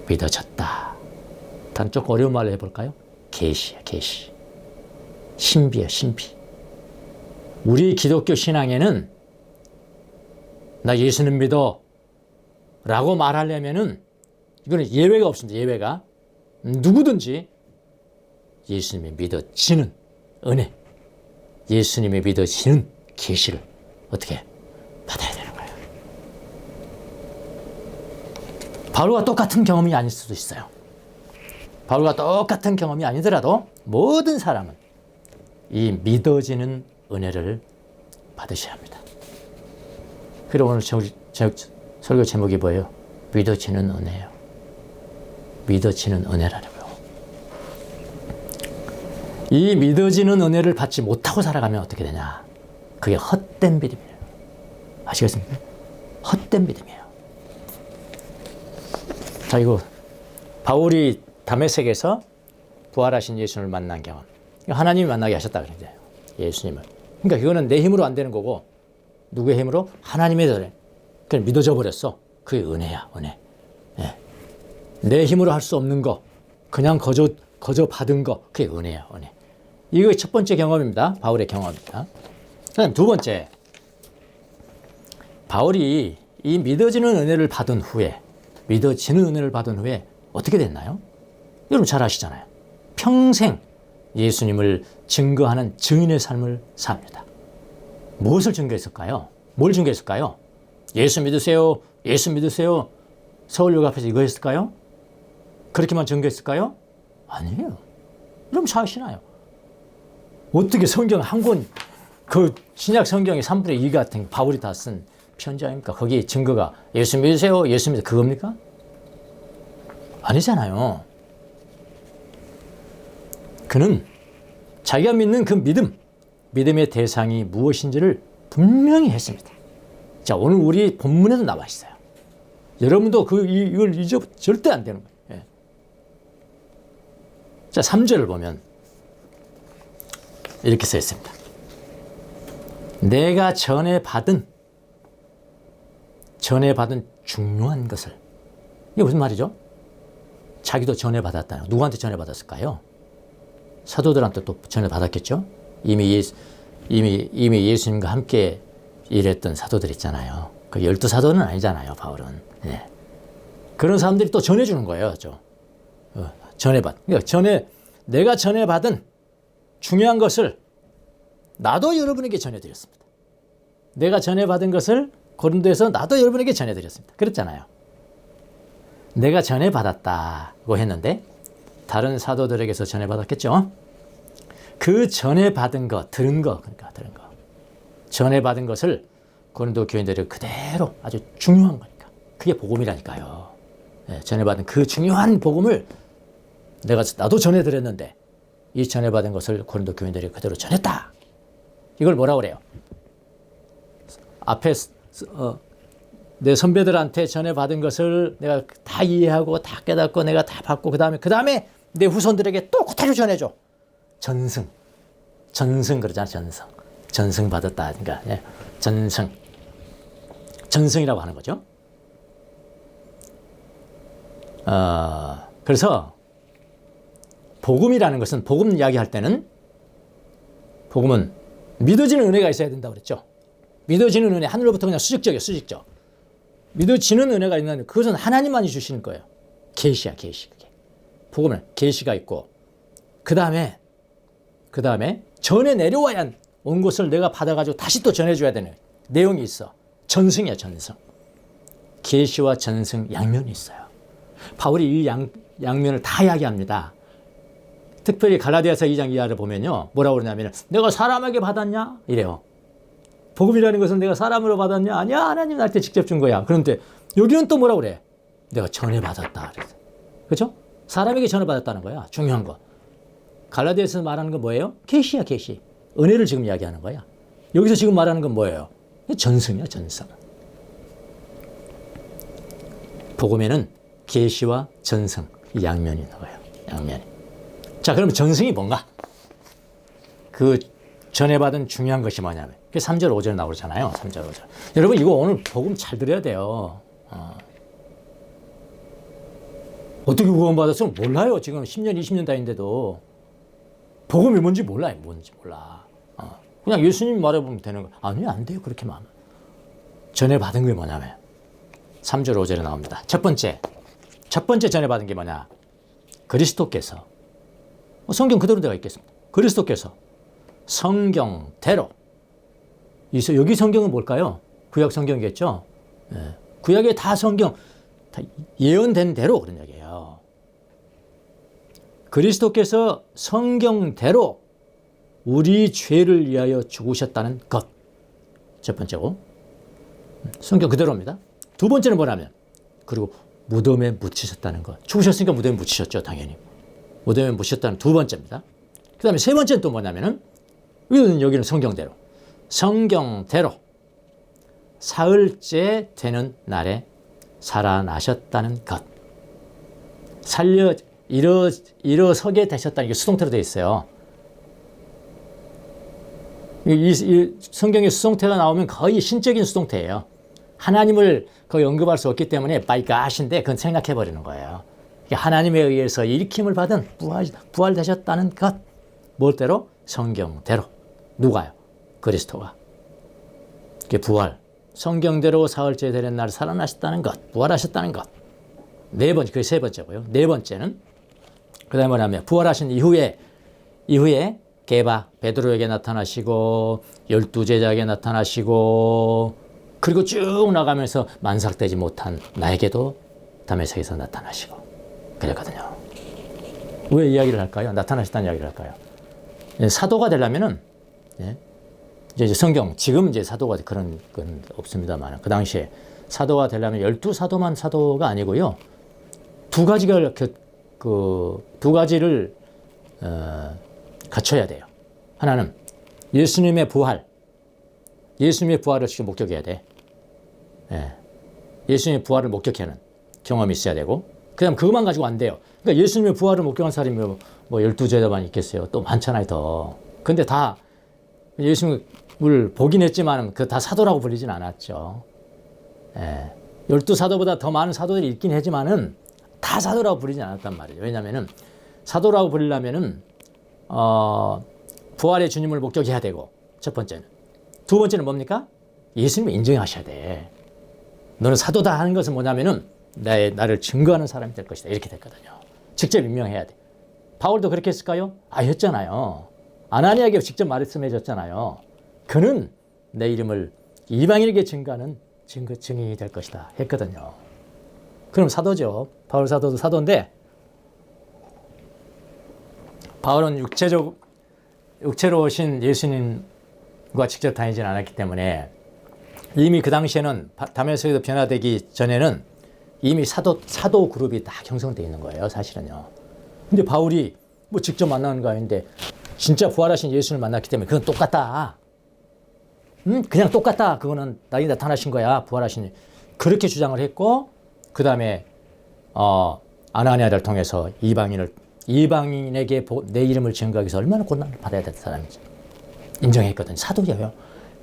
믿어졌다. 다른 조금 어려운 말로 해볼까요? 계시야, 계시. 신비야, 신비. 우리 기독교 신앙에는 나 예수는 믿어 라고 말하려면은 이거는 예외가 없습니다. 예외가. 누구든지 예수님이 믿어지는 은혜, 예수님이 믿어지는 계시를 어떻게 받아야 되는 거예요. 바울과 똑같은 경험이 아닐 수도 있어요. 바울과 똑같은 경험이 아니더라도 모든 사람은 이 믿어지는 은혜를 받으셔야 합니다. 그리고 오늘 설교 제목이 뭐예요? 믿어지는 은혜예요. 믿어지는 은혜라고요. 이 믿어지는 은혜를 받지 못하고 살아가면 어떻게 되냐? 그게 헛된 믿음이에요. 아시겠습니까? 헛된 믿음이에요. 자, 이거 바울이 다메섹에서 부활하신 예수님을 만난 경험. 하나님이 만나게 하셨다 그랬잖아요. 예수님을. 그러니까 이거는 내 힘으로 안 되는 거고 누구의 힘으로? 하나님의 은혜. 그냥 믿어져 버렸어. 그게 은혜야, 은혜. 예. 내 힘으로 할 수 없는 거, 그냥 거저 받은 거, 그게 은혜야, 은혜. 이거 첫 번째 경험입니다. 바울의 경험입니다. 그다음 두 번째, 바울이 이 믿어지는 은혜를 받은 후에, 믿어지는 은혜를 받은 후에 어떻게 됐나요? 여러분 잘 아시잖아요. 평생 예수님을 증거하는 증인의 삶을 삽니다. 무엇을 증거했을까요? 뭘 증거했을까요? 예수 믿으세요. 예수 믿으세요. 서울역 앞에서 이거 했을까요? 그렇게만 증거했을까요? 아니에요. 여러분 잘 아시나요? 어떻게 성경 한 권, 그 신약 성경의 3분의 2 같은 바울이 다 쓴 편지 아닙니까? 거기 증거가 예수 믿으세요. 예수 믿으세요. 그겁니까? 아니잖아요. 그는 자기가 믿는 그 믿음의 대상이 무엇인지를 분명히 했습니다. 자, 오늘 우리 본문에도 나와 있어요. 여러분도 이걸 잊어 절대 안 되는 거예요. 예. 자, 3절을 보면 이렇게 써 있습니다. 내가 전에 받은 중요한 것을. 이게 무슨 말이죠? 자기도 전에 받았다. 누구한테 전에 받았을까요? 사도들한테 또 전에 받았겠죠? 이미 예수님과 함께 일했던 사도들 있잖아요. 그 12사도는 아니잖아요, 바울은. 예. 그런 사람들이 또 전해주는 거예요, 그러니까 내가 전해받은 중요한 것을 나도 여러분에게 전해드렸습니다. 내가 전해받은 것을 고린도에서 나도 여러분에게 전해드렸습니다. 그랬잖아요. 내가 전해받았다고 했는데 다른 사도들에게서 전해받았겠죠? 그 전해받은 거, 들은 거. 전해받은 것을 고린도 교인들이 그대로 아주 중요한 거니까. 그게 복음이라니까요. 예, 전해받은 그 중요한 복음을 나도 전해드렸는데 이 전해받은 것을 고린도 교인들이 그대로 전했다. 이걸 뭐라고 그래요? 앞에 내 선배들한테 전해받은 것을 내가 다 이해하고 다 깨닫고 내가 다 받고 그 다음에 내 후손들에게 또 그대로 전해줘. 전승 그러잖아. 전승 받았다. 그러니까 예, 전승이라고 하는 거죠. 그래서 복음이라는 것은 복음 이야기할 때는 복음은 믿어지는 은혜가 있어야 된다고 그랬죠. 믿어지는 은혜, 하늘로부터 그냥 수직적이에요. 수직적. 믿어지는 은혜가 있는데 그것은 하나님만이 주시는 거예요. 계시야, 계시. 그게. 복음은 계시가 있고 그 다음에 전에 내려와야 온 것을 내가 받아가지고 다시 또 전해줘야 되는 내용이 있어. 전승이야, 전승. 계시와 전승 양면이 있어요. 바울이 이 양면을 다 이야기합니다. 특별히 갈라디아서 2장 이하를 보면요. 뭐라고 그러냐면 내가 사람에게 받았냐? 이래요. 복음이라는 것은 내가 사람으로 받았냐? 아니야, 하나님 나한테 직접 준 거야. 그런데 여기는 또 뭐라고 그래? 내가 전해받았다. 그렇죠? 사람에게 전해받았다는 거야. 중요한 거. 갈라디아에서 말하는 건 뭐예요? 계시야, 계시. 은혜를 지금 이야기하는 거야. 여기서 지금 말하는 건 뭐예요? 전승이야, 전승. 복음에는 계시와 전승 이 양면이 있는 거예요. 양면이. 자, 그러면 전승이 뭔가? 그 전해받은 중요한 것이 뭐냐면, 그게 3절 5절 나오잖아요. 3절 5절. 여러분 이거 오늘 복음 잘 들어야 돼요. 어떻게 구원받았으면 몰라요. 지금 10년 20년 다닌데도 복음이 뭔지 몰라요. 뭔지 몰라. 그냥 예수님 말해보면 되는 거. 아니 안 돼요. 그렇게 말하면. 전해받은 게 뭐냐면 3절 5절에 나옵니다. 첫 번째 전해받은 게 뭐냐. 그리스도께서, 성경 그대로 되어 있겠습니다. 그리스도께서 성경대로, 여기 성경은 뭘까요? 구약 성경이겠죠. 구약에 다 성경 다 예언된 대로 그런 얘기예요. 그리스도께서 성경대로 우리 죄를 위하여 죽으셨다는 것. 첫 번째고, 성경 그대로입니다. 두 번째는 뭐냐면, 그리고 무덤에 묻히셨다는 것. 죽으셨으니까 무덤에 묻히셨죠, 당연히. 무덤에 묻히셨다는 두 번째입니다. 그 다음에 세 번째는 또 뭐냐면은, 여기는 성경대로. 성경대로 사흘째 되는 날에 살아나셨다는 것. 일어서게 되셨다는 게 수동태로 되어 있어요. 이 성경에 수동태가 나오면 거의 신적인 수동태예요. 하나님을 거의 언급할 수 없기 때문에 by God인데 그건 생각해버리는 거예요. 하나님에 의해서 일으킴을 받은 부활되셨다는 것. 뭘대로? 성경대로. 누가요? 그리스도가. 이게 부활. 성경대로 사흘째 되는 날 살아나셨다는 것. 부활하셨다는 것. 네 번째, 그게 세 번째고요. 네 번째는 그 다음에 뭐냐면 부활하신 이후에 베드로에게 나타나시고 12제자에게 나타나시고 그리고 쭉 나가면서 만삭되지 못한 나에게도 다메섹에서 나타나시고 그랬거든요. 왜 이야기를 할까요? 나타나셨다는 이야기를 할까요? 사도가 되려면은 이제 성경 지금 이제 사도가 그런 건 없습니다만 그 당시에 사도가 되려면 12사도만 사도가 아니고요. 두 가지를 갖춰야 돼요. 하나는 예수님의 부활을 지금 목격해야 돼. 예수님의 부활을 목격하는 경험이 있어야 되고, 그다음 그것만 가지고 안 돼요. 그러니까 예수님의 부활을 목격한 사람이 뭐 12제자만 있겠어요. 또 많잖아요, 더. 근데 다 예수님을 보긴 했지만 그 다 사도라고 불리진 않았죠. 12사도보다 더 많은 사도들이 있긴 하지만은 다 사도라고 부르진 않았단 말이에요. 왜냐면은 사도라고 부르려면은 부활의 주님을 목격해야 되고, 첫 번째는. 두 번째는 뭡니까? 예수님을 인정하셔야 돼. 너는 사도다 하는 것은 뭐냐면은 나를 증거하는 사람이 될 것이다. 이렇게 됐거든요. 직접 임명해야 돼. 바울도 그렇게 했을까요? 했잖아요. 아나니아에게 직접 말씀해 줬잖아요. 그는 내 이름을 이방인에게 증거하는 증인이 될 것이다. 했거든요. 그럼 사도죠. 바울 사도도 사도인데, 바울은 육체로 오신 예수님과 직접 다니진 않았기 때문에 이미 그 당시에는 다메섹에서 변화되기 전에는 이미 사도 그룹이 다 형성되어 있는 거예요, 사실은요. 근데 바울이 뭐 직접 만나는 거 아닌데 진짜 부활하신 예수를 만났기 때문에 그건 똑같다. 그냥 똑같다. 그거는 나에게 나타나신 거야, 부활하신. 그렇게 주장을 했고, 그 다음에 아나니아를 통해서 이방인에게 내 이름을 증거하기 위해서 얼마나 고난을 받아야 될 사람인지 인정했거든요. 사도예요.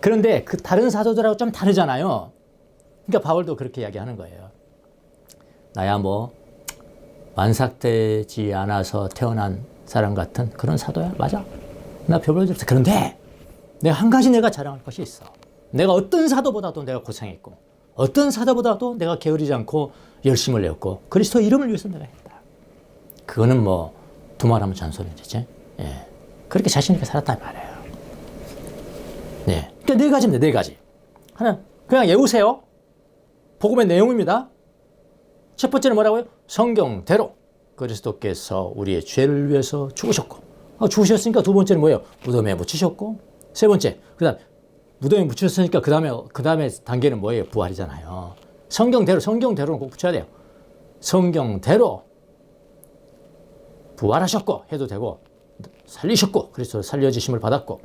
그런데 그 다른 사도들하고 좀 다르잖아요. 그러니까 바울도 그렇게 이야기하는 거예요. 나야 뭐 만삭되지 않아서 태어난 사람 같은 그런 사도야. 맞아. 나 별볼일 없어. 그런데 내가 한 가지 내가 자랑할 것이 있어. 내가 어떤 사도보다도 내가 고생했고, 어떤 사도보다도 내가 게으르지 않고 열심을 내었고, 그리스도 이름을 위해서 내가 했다. 그거는 뭐 두말하면 잔소리지. 그렇게 자신 있게 살았단 말이에요. 그러니까 네 가지입니다. 네 가지. 하나, 그냥 외우세요. 복음의 내용입니다. 첫 번째는 뭐라고요? 성경대로 그리스도께서 우리의 죄를 위해서 죽으셨고, 죽으셨으니까 두 번째는 뭐예요? 무덤에 묻히셨고, 세 번째, 그다음 무덤에 묻히셨으니까 그 다음에 단계는 뭐예요? 부활이잖아요. 성경대로는 꼭 붙여야 돼요. 성경대로 부활하셨고 해도 되고, 살리셨고, 그래서 살려주심을 받았고,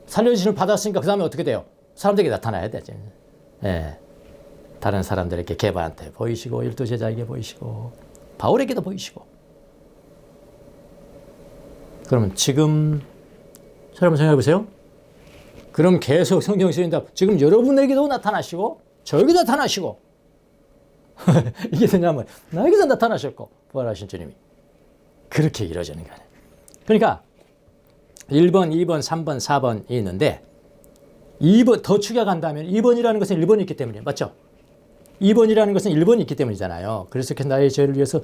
살려주심을 받았으니까 그 다음에 어떻게 돼요? 사람들에게 나타나야 되지. 다른 사람들에게, 게바한테 보이시고, 12제자에게 보이시고, 바울에게도 보이시고. 그러면 지금 여러분 생각해 보세요. 그럼 계속 성경 쓰인다. 지금 여러분에게도 나타나시고 저에게도 나타나시고 이게 되냐면 나에게도 나타나셨고 부활하신 주님이 그렇게 이루어지는 거예요. 그러니까 1번, 2번, 3번, 4번이 있는데 2번 더 추격한다면 2번이라는 것은 1번이 있기 때문이에요. 맞죠? 2번이라는 것은 1번이 있기 때문이잖아요. 그래서 나의 죄를 위해서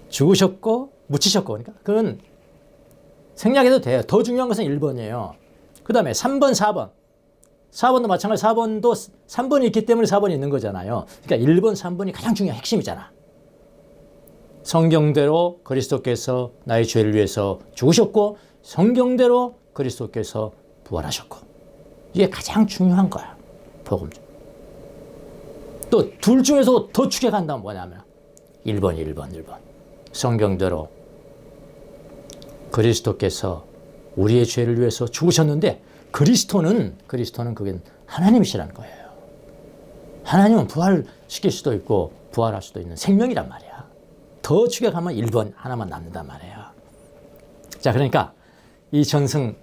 죽으셨고 묻히셨고 그러니까 그건 생략해도 돼요. 더 중요한 것은 1번이에요. 그 다음에 3번, 4번. 4번도 마찬가지 4번도 3번이 있기 때문에 4번이 있는 거잖아요. 그러니까 1번, 3번이 가장 중요한 핵심이잖아. 성경대로 그리스도께서 나의 죄를 위해서 죽으셨고 성경대로 그리스도께서 부활하셨고 이게 가장 중요한 거야. 복음. 또 둘 중에서 더 추격한다면 뭐냐면 1번. 성경대로 그리스도께서 우리의 죄를 위해서 죽으셨는데 그리스도는 그건 하나님이시라는 거예요. 하나님은 부활시킬 수도 있고 부활할 수도 있는 생명이란 말이야. 더 추격하면 1번 하나만 남는단 말이에요. 자, 그러니까 이 전승,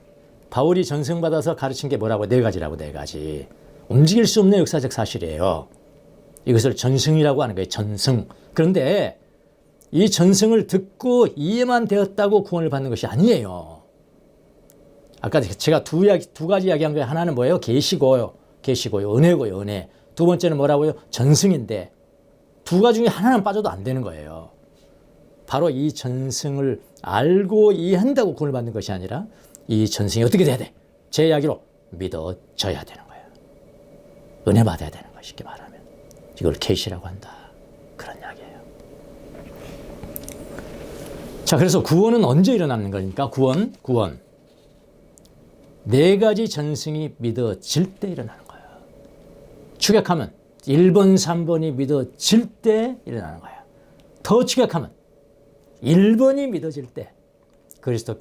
바울이 전승받아서 가르친 게 뭐라고? 4가지라고, 4가지. 움직일 수 없는 역사적 사실이에요. 이것을 전승이라고 하는 거예요. 전승. 그런데 이 전승을 듣고 이해만 되었다고 구원을 받는 것이 아니에요. 아까 제가 두 가지 이야기한 거예요. 하나는 뭐예요? 계시고요. 은혜고요. 은혜. 두 번째는 뭐라고요? 전승인데 두 가지 중에 하나는 빠져도 안 되는 거예요. 바로 이 전승을 알고 이해한다고 구원을 받는 것이 아니라 이 전승이 어떻게 돼야 돼? 제 이야기로 믿어져야 되는 거예요. 은혜 받아야 되는 거예요. 쉽게 말하면. 이걸 계시라고 한다. 그런 이야기예요. 자, 그래서 구원은 언제 일어나는 거니까? 구원. 4가지 전승이 믿어질 때 일어나는 거예요. 추격하면 1번, 3번이 믿어질 때 일어나는 거예요. 더 추격하면 1번이 믿어질 때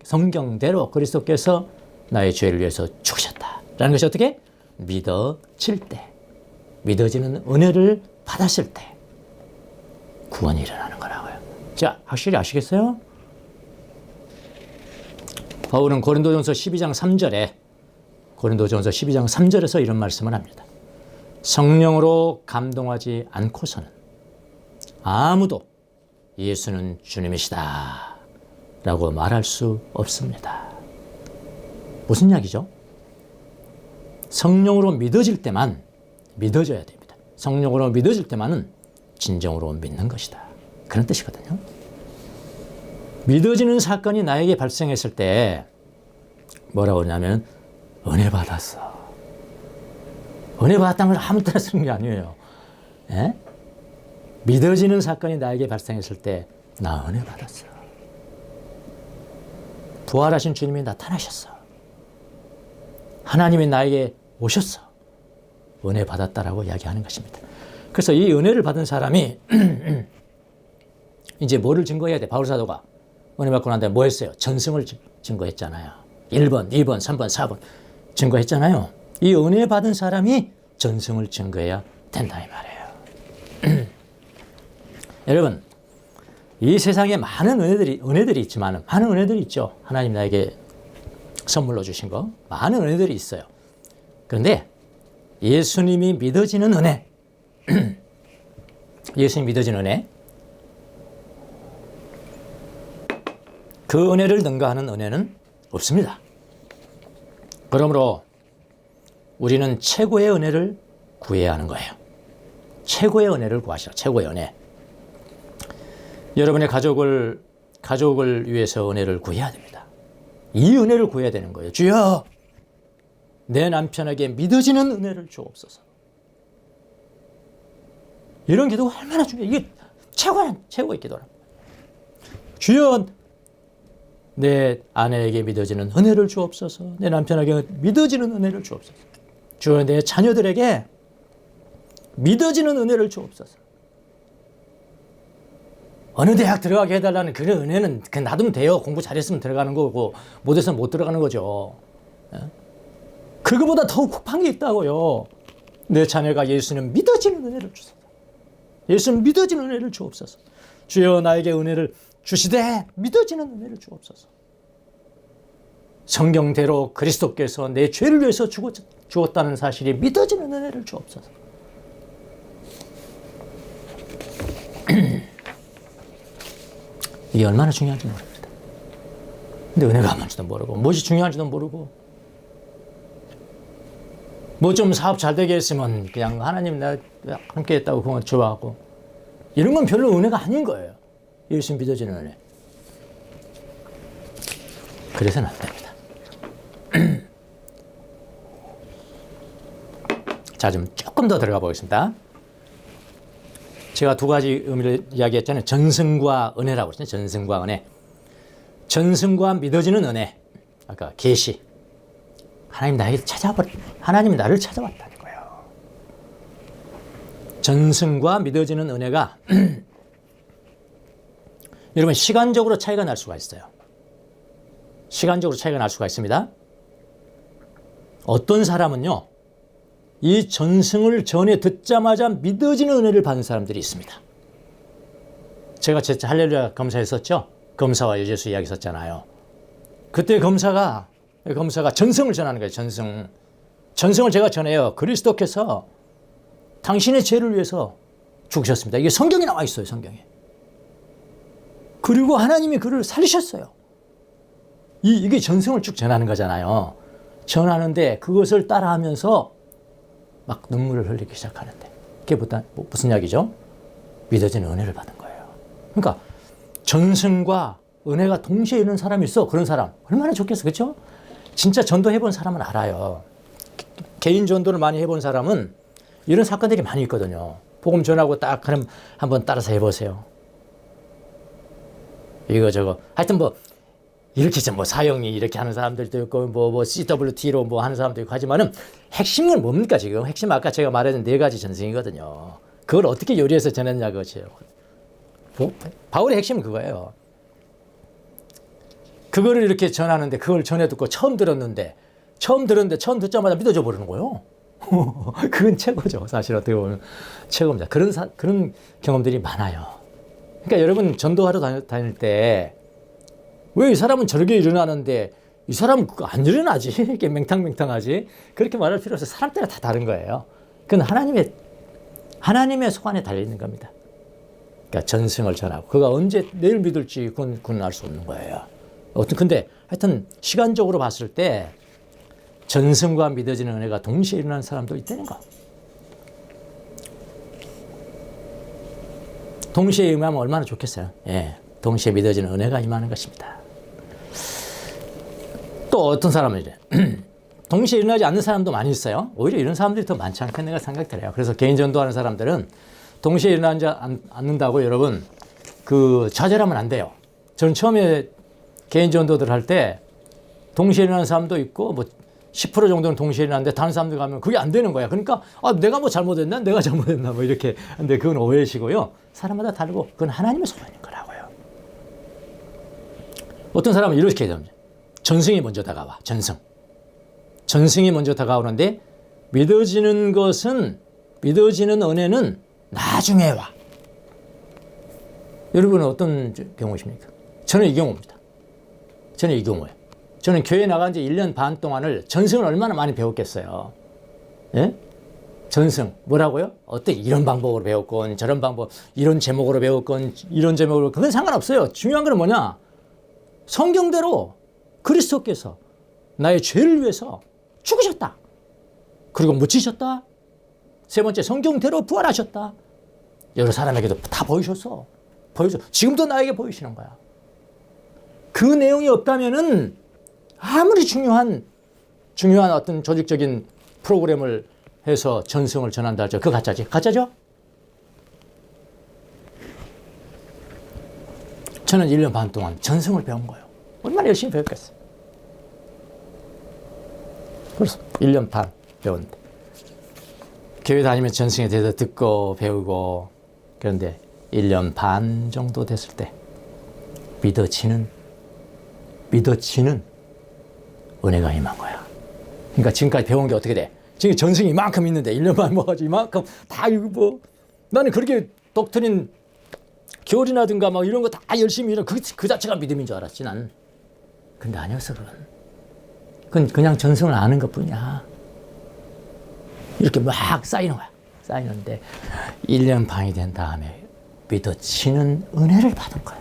성경대로 그리스도께서 나의 죄를 위해서 죽으셨다라는 것이 어떻게? 믿어질 때, 믿어지는 은혜를 받았을 때 구원이 일어나는 거라고요. 자, 확실히 아시겠어요? 바울은 고린도전서 12장 3절에서 이런 말씀을 합니다. 성령으로 감동하지 않고서는 아무도 예수는 주님이시다 라고 말할 수 없습니다. 무슨 이야기죠? 성령으로 믿어질 때만 믿어져야 됩니다. 성령으로 믿어질 때만은 진정으로 믿는 것이다. 그런 뜻이거든요. 믿어지는 사건이 나에게 발생했을 때 뭐라고 하냐면 은혜 받았어. 은혜 받았다는 걸 아무 때나 쓰는 게 아니에요. 예? 믿어지는 사건이 나에게 발생했을 때 나 은혜 받았어. 부활하신 주님이 나타나셨어. 하나님이 나에게 오셨어. 은혜 받았다라고 이야기하는 것입니다. 그래서 이 은혜를 받은 사람이 이제 뭐를 증거해야 돼? 바울 사도가 은혜 받고 난 다음에 뭐 했어요? 전승을 증거했잖아요. 1번, 2번, 3번, 4번 증거했잖아요. 이 은혜 받은 사람이 전승을 증거해야 된다 이 말이에요. 여러분, 이 세상에 많은 은혜들이 있지만 많은 은혜들이 있죠. 하나님 나에게 선물로 주신 거 많은 은혜들이 있어요. 그런데 예수님이 믿어지는 은혜 예수님 믿어지는 은혜 그 은혜를 능가하는 은혜는 없습니다. 그러므로 우리는 최고의 은혜를 구해야 하는 거예요. 최고의 은혜를 구하시라. 최고의 은혜. 여러분의 가족을 위해서 은혜를 구해야 됩니다. 이 은혜를 구해야 되는 거예요. 주여, 내 남편에게 믿어지는 은혜를 주옵소서. 이런 기도가 얼마나 중요해요. 이게 최고의 기도랍니다. 주여, 내 아내에게 믿어지는 은혜를 주옵소서. 내 남편에게 믿어지는 은혜를 주옵소서. 주여, 내 자녀들에게 믿어지는 은혜를 주옵소서. 어느 대학 들어가게 해달라는 그런 은혜는 그냥 놔두면 돼요. 공부 잘했으면 들어가는 거고 못해서는 못 들어가는 거죠. 그거보다 더 급한 게 있다고요. 내 자녀가 예수님 믿어지는 은혜를 주소서. 예수님 믿어지는 은혜를 주옵소서. 주여, 나에게 은혜를 주시되 믿어지는 은혜를 주옵소서. 성경대로 그리스도께서 내 죄를 위해서 죽었다는 사실이 믿어지는 은혜를 주옵소서. 이게 얼마나 중요한지 모릅니다. 근데 은혜가 뭔지도 모르고 무엇이 중요한지도 모르고 뭐 좀 사업 잘 되게 했으면 그냥 하나님 내가 함께 했다고 그건 좋아하고 이런 건 별로 은혜가 아닌 거예요. 예수 믿어지는 은혜. 그래서는 안 됩니다. 자, 좀 조금 더 들어가 보겠습니다. 제가 두 가지 의미를 이야기했잖아요. 전승과 은혜라고 그랬잖아요. 전승과 은혜. 전승과 믿어지는 은혜. 아까 계시. 하나님이 나를 찾아왔다는 거예요. 전승과 믿어지는 은혜가 여러분 시간적으로 차이가 날 수가 있어요. 시간적으로 차이가 날 수가 있습니다. 어떤 사람은요, 이 전승을 전에 듣자마자 믿어지는 은혜를 받은 사람들이 있습니다. 제가 제 할렐루야 검사했었죠? 검사와 여제수 이야기 했었잖아요. 그때 검사가 전승을 전하는 거예요. 전승을 제가 전해요. 그리스도께서 당신의 죄를 위해서 죽으셨습니다. 이게 성경에 나와 있어요. 성경에. 그리고 하나님이 그를 살리셨어요. 이게 전승을 쭉 전하는 거잖아요. 전하는데 그것을 따라하면서 막 눈물을 흘리기 시작하는데 그게 무슨 이야기죠? 믿어지는 은혜를 받은 거예요. 그러니까 전승과 은혜가 동시에 있는 사람이 있어. 그런 사람 얼마나 좋겠어. 그렇죠? 진짜 전도해본 사람은 알아요. 개인 전도를 많이 해본 사람은 이런 사건들이 많이 있거든요. 복음 전하고 딱 한번 따라서 해보세요. 이거 저거 하여튼 뭐 이렇게 뭐 사형이 이렇게 하는 사람들도 있고 뭐 CWT로 뭐 하는 사람도 있고 하지만은 핵심은 뭡니까 지금? 핵심 아까 제가 말했던 4가지 전승이거든요. 그걸 어떻게 요리해서 전했냐 그것이에요. 바울의 핵심은 그거예요. 그거를 이렇게 전하는데 그걸 전해 듣고 처음 듣자마자 믿어져 버리는 거예요. 그건 최고죠. 사실 어떻게 보면 최고입니다. 그런 경험들이 많아요. 그러니까 여러분 전도하러 다닐 때 왜 이 사람은 저렇게 일어나는데 이 사람은 안 일어나지? 이렇게 맹탕맹탕하지? 그렇게 말할 필요 없어요. 사람 따라 다 다른 거예요. 그건 하나님의 손안에 달려있는 겁니다. 그러니까 전승을 전하고 그가 언제 내일 믿을지 그건 알 수 없는 거예요. 근데 하여튼 시간적으로 봤을 때 전승과 믿어지는 은혜가 동시에 일어나는 사람도 있다는 거. 동시에 임하면 얼마나 좋겠어요. 예, 동시에 믿어지는 은혜가 임하는 것입니다. 또 어떤 사람은 이제 동시에 일어나지 않는 사람도 많이 있어요. 오히려 이런 사람들이 더 많지 않겠는가 생각이 들어요. 그래서 개인 전도하는 사람들은 동시에 일어나지 않는다고 여러분 좌절하면 안 돼요. 저는 처음에 개인 전도들 할 때 동시에 일어나는 사람도 있고 뭐 10% 정도는 동시에 일어나는데 다른 사람들 가면 그게 안 되는 거야. 그러니까 내가 뭐 잘못했나? 내가 잘못했나? 뭐 이렇게. 근데 그건 오해시고요. 사람마다 다르고 그건 하나님의 소원인 거라고요. 어떤 사람은 이렇게 얘기합니다. 전승이 먼저 다가와. 전승이 먼저 다가오는데 믿어지는 은혜는 나중에 와. 여러분은 어떤 경우십니까? 저는 이 경우입니다. 저는 교회 나간 지 1년 반 동안을 전승을 얼마나 많이 배웠겠어요. 예? 전승. 뭐라고요? 어떻게 이런 방법으로 배웠건 저런 방법, 이런 제목으로 배웠건 이런 제목으로 그건 상관없어요. 중요한 건 뭐냐? 성경대로 그리스도께서 나의 죄를 위해서 죽으셨다. 그리고 묻히셨다. 세 번째 성경대로 부활하셨다. 여러 사람에게도 다 보이셨어. 지금도 나에게 보이시는 거야. 그 내용이 없다면은 아무리 중요한 어떤 조직적인 프로그램을 해서 전승을 전한다 하죠. 그거 가짜지. 가짜죠? 저는 1년 반 동안 전승을 배운 거예요. 얼마나 열심히 배웠겠어요. 그래서 1년 반 배웠는데 교회 다니면서 전승에 대해서 듣고 배우고 그런데 1년 반 정도 됐을 때 믿어지는 은혜가 임한 거야. 그러니까 지금까지 배운 게 어떻게 돼? 지금 전승이 이만큼 있는데 1년 반 먹어가지고 이만큼 다 이거 나는 그렇게 독트린 교리나든가 막 이런 거 다 열심히 그 자체가 믿음인 줄 알았지 난. 근데 아니었어 그건. 그건 그냥 전승을 아는 것뿐이야. 이렇게 막 쌓이는 거야. 쌓이는데 1년 반이 된 다음에 믿어지는 은혜를 받은 거야.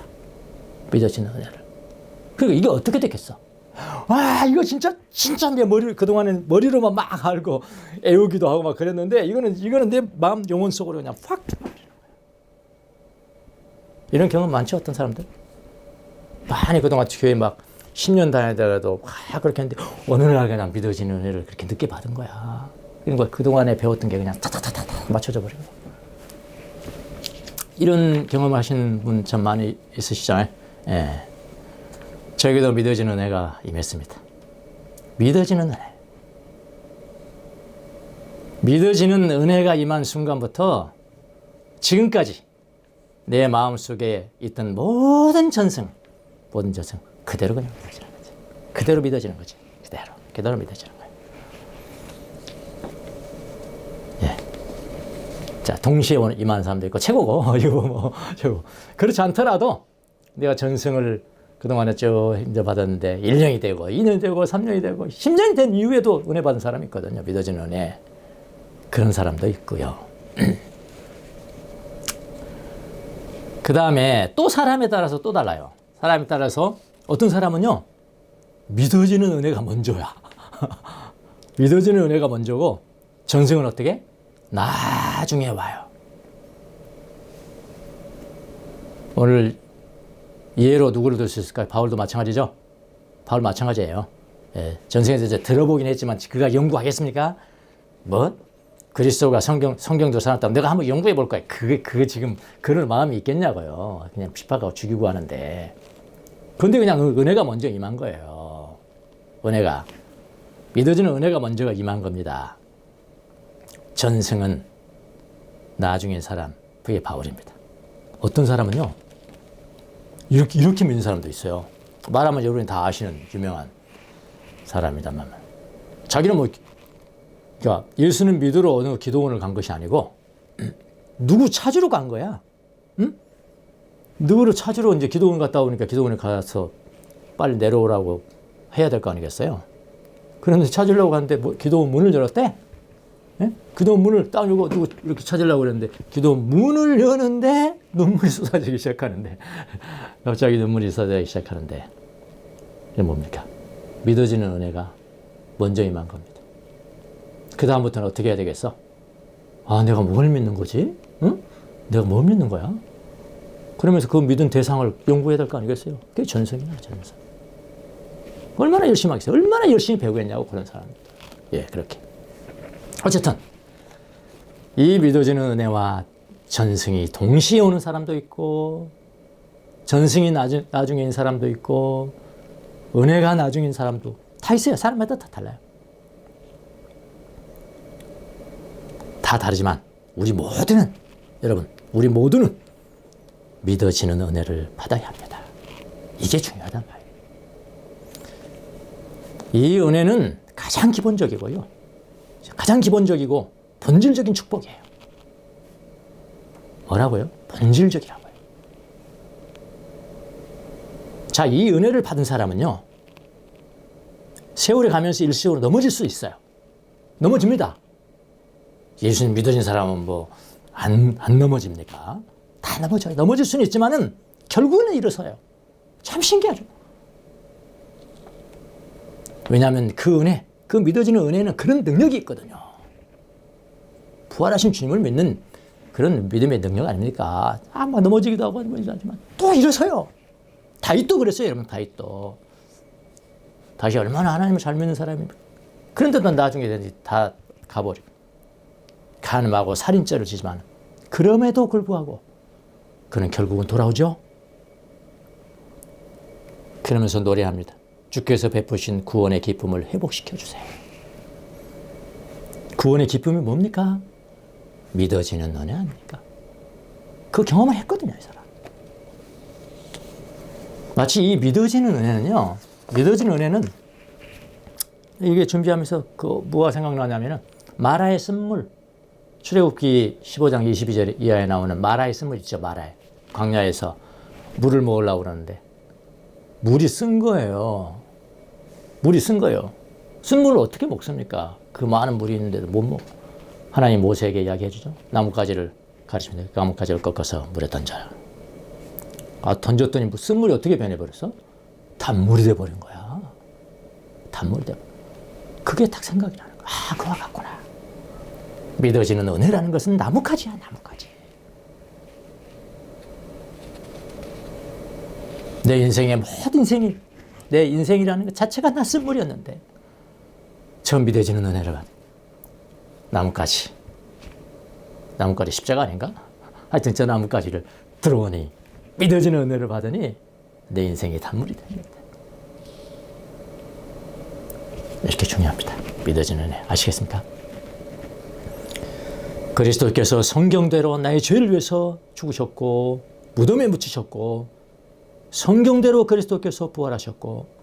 믿어지는 은혜를. 그러니까 이게 어떻게 됐겠어? 와, 이거 진짜 내 머리를 그동안엔 머리로만 막 알고 애우기도 하고 막 그랬는데 이거는 내 마음 영혼 속으로 그냥 확 들어버리는 거야. 이런 경험 많죠, 어떤 사람들? 많이 그동안 교회 막 10년 다니다가도 막 그렇게 했는데 어느 날 그냥 믿어지는 은혜를 그렇게 늦게 받은 거야. 그러니까 그동안에 배웠던 게 그냥 타타타타 맞춰져 버리고. 이런 경험을 하시는 분 참 많이 있으시잖아요. 예. 저에게도 믿어지는 은혜가 임했습니다. 믿어지는 은혜. 믿어지는 은혜가 임한 순간부터 지금까지 내 마음속에 있던 모든 전승 그대로 그냥 믿어지는 거지. 그대로 믿어지는 거지. 그대로 믿어지는 거예요. 예. 자, 동시에 임하는 사람도 있고 최고고 이거 뭐 최고. 그렇지 않더라도 내가 전승을 그동안에 쭉 인정 받았는데 1년이 되고 2년이 되고 3년이 되고 10년이 된 이후에도 은혜 받은 사람이 있거든요. 믿어지는 은혜. 그런 사람도 있고요. 그 다음에 또 사람에 따라서 또 달라요. 사람에 따라서 어떤 사람은요, 믿어지는 은혜가 먼저야. 믿어지는 은혜가 먼저고, 전승은 어떻게? 나중에 와요. 오늘 예로 누구를 들 수 있을까요? 바울도 마찬가지죠? 바울 마찬가지예요. 예, 전승에서 이제 들어보긴 했지만, 그가 연구하겠습니까? 뭐? 그리스도가 성경도 살았다고 내가 한번 연구해 볼 거야. 그게 지금 그럴 마음이 있겠냐고요. 그냥 핍박하고 죽이고 하는데. 근데 그냥 은혜가 먼저 임한 거예요. 은혜가. 믿어지는 은혜가 먼저 임한 겁니다. 전승은 나중인 사람, 그게 바울입니다. 어떤 사람은요, 이렇게 믿는 사람도 있어요. 말하면 여러분이 다 아시는 유명한 사람이다만. 자기는 뭐, 그러니까 예수는 믿으러 어느 기도원을 간 것이 아니고 누구 찾으러 간 거야. 응? 누구를 찾으러 이제 기도원 갔다 오니까 기도원에 가서 빨리 내려오라고 해야 될 거 아니겠어요. 그런데 찾으려고 하는데 뭐 기도원 문을 열었대. 예? 기도원 문을 딱 열고 누구 이렇게 찾으려고 그랬는데 기도원 문을 여는데 눈물이 쏟아지기 시작하는데 갑자기 눈물이 쏟아지기 시작하는데 이게 뭡니까? 믿어지는 은혜가 먼저 임한 겁니다. 그 다음부터는 어떻게 해야 되겠어? 아, 내가 뭘 믿는 거지? 응? 내가 뭘 믿는 거야? 그러면서 그 믿은 대상을 연구해야 될 거 아니겠어요? 그게 전승이야, 전승. 얼마나 열심히 하겠어요? 얼마나 열심히 배우겠냐고, 그런 사람. 예, 그렇게. 어쨌든, 이 믿어지는 은혜와 전승이 동시에 오는 사람도 있고, 전승이 나중인 사람도 있고, 은혜가 나중인 사람도 다 있어요. 사람마다 다 달라요. 다 다르지만 우리 모두는 우리 모두는 믿어지는 은혜를 받아야 합니다. 이게 중요하단 말이에요. 이 은혜는 가장 기본적이고요. 가장 기본적이고 본질적인 축복이에요. 뭐라고요? 본질적이라고요. 자, 이 은혜를 받은 사람은요, 세월이 가면서 일시적으로 넘어질 수 있어요. 넘어집니다. 예수님 믿어진 사람은 뭐, 안 넘어집니까? 다 넘어져요. 넘어질 수는 있지만은, 결국에는 일어서요. 참 신기하죠. 왜냐하면 그 은혜, 그 믿어지는 은혜는 그런 능력이 있거든요. 부활하신 주님을 믿는 그런 믿음의 능력 아닙니까? 막 넘어지기도 하고, 하지만, 또 일어서요. 다윗도 그랬어요, 여러분, 다윗도. 다시 얼마나 하나님을 잘 믿는 사람입니까? 그런데도 나중에 다 가버리고. 간음하고 살인죄를 지지만 그럼에도 불구하고 그는 결국은 돌아오죠. 그러면서 노래합니다. 주께서 베푸신 구원의 기쁨을 회복시켜 주세요. 구원의 기쁨이 뭡니까? 믿어지는 은혜 아닙니까? 그 경험을 했거든요, 이 사람. 마치 이 믿어지는 은혜는요, 믿어지는 은혜는 이게 준비하면서 뭐가 생각나냐면은 마라의 쓴물, 출애굽기 15장 22절 이하에 나오는 마라의 쓴물 있죠, 마라에. 광야에서 물을 먹으려고 그러는데 물이 쓴 거예요. 물이 쓴 거예요. 순물을 어떻게 먹습니까? 그 많은 물이 있는데도 못 먹어. 하나님 모세에게 이야기해 주죠. 나뭇가지를 가르치면 돼. 나뭇가지를 꺾어서 물에 던져라. 던졌더니 쓴물이 어떻게 변해버렸어? 단물이 돼버린 거야. 단물이 돼버린 거야. 그게 딱 생각이 나는 거야. 그와 같구나. 믿어지는 은혜라는 것은 나뭇가지야, 나뭇가지. 내 인생의 모든 인생이, 내 인생이라는 것 자체가 나 쓴물이었는데 처음 믿어지는 은혜를 받은 나뭇가지. 나뭇가지 십자가 아닌가? 하여튼 저 나뭇가지를 들어오니 믿어지는 은혜를 받으니 내 인생이 단물이 됩니다. 이렇게 중요합니다. 믿어지는 은혜. 아시겠습니까? 그리스도께서 성경대로 나의 죄를 위해서 죽으셨고 무덤에 묻히셨고 성경대로 그리스도께서 부활하셨고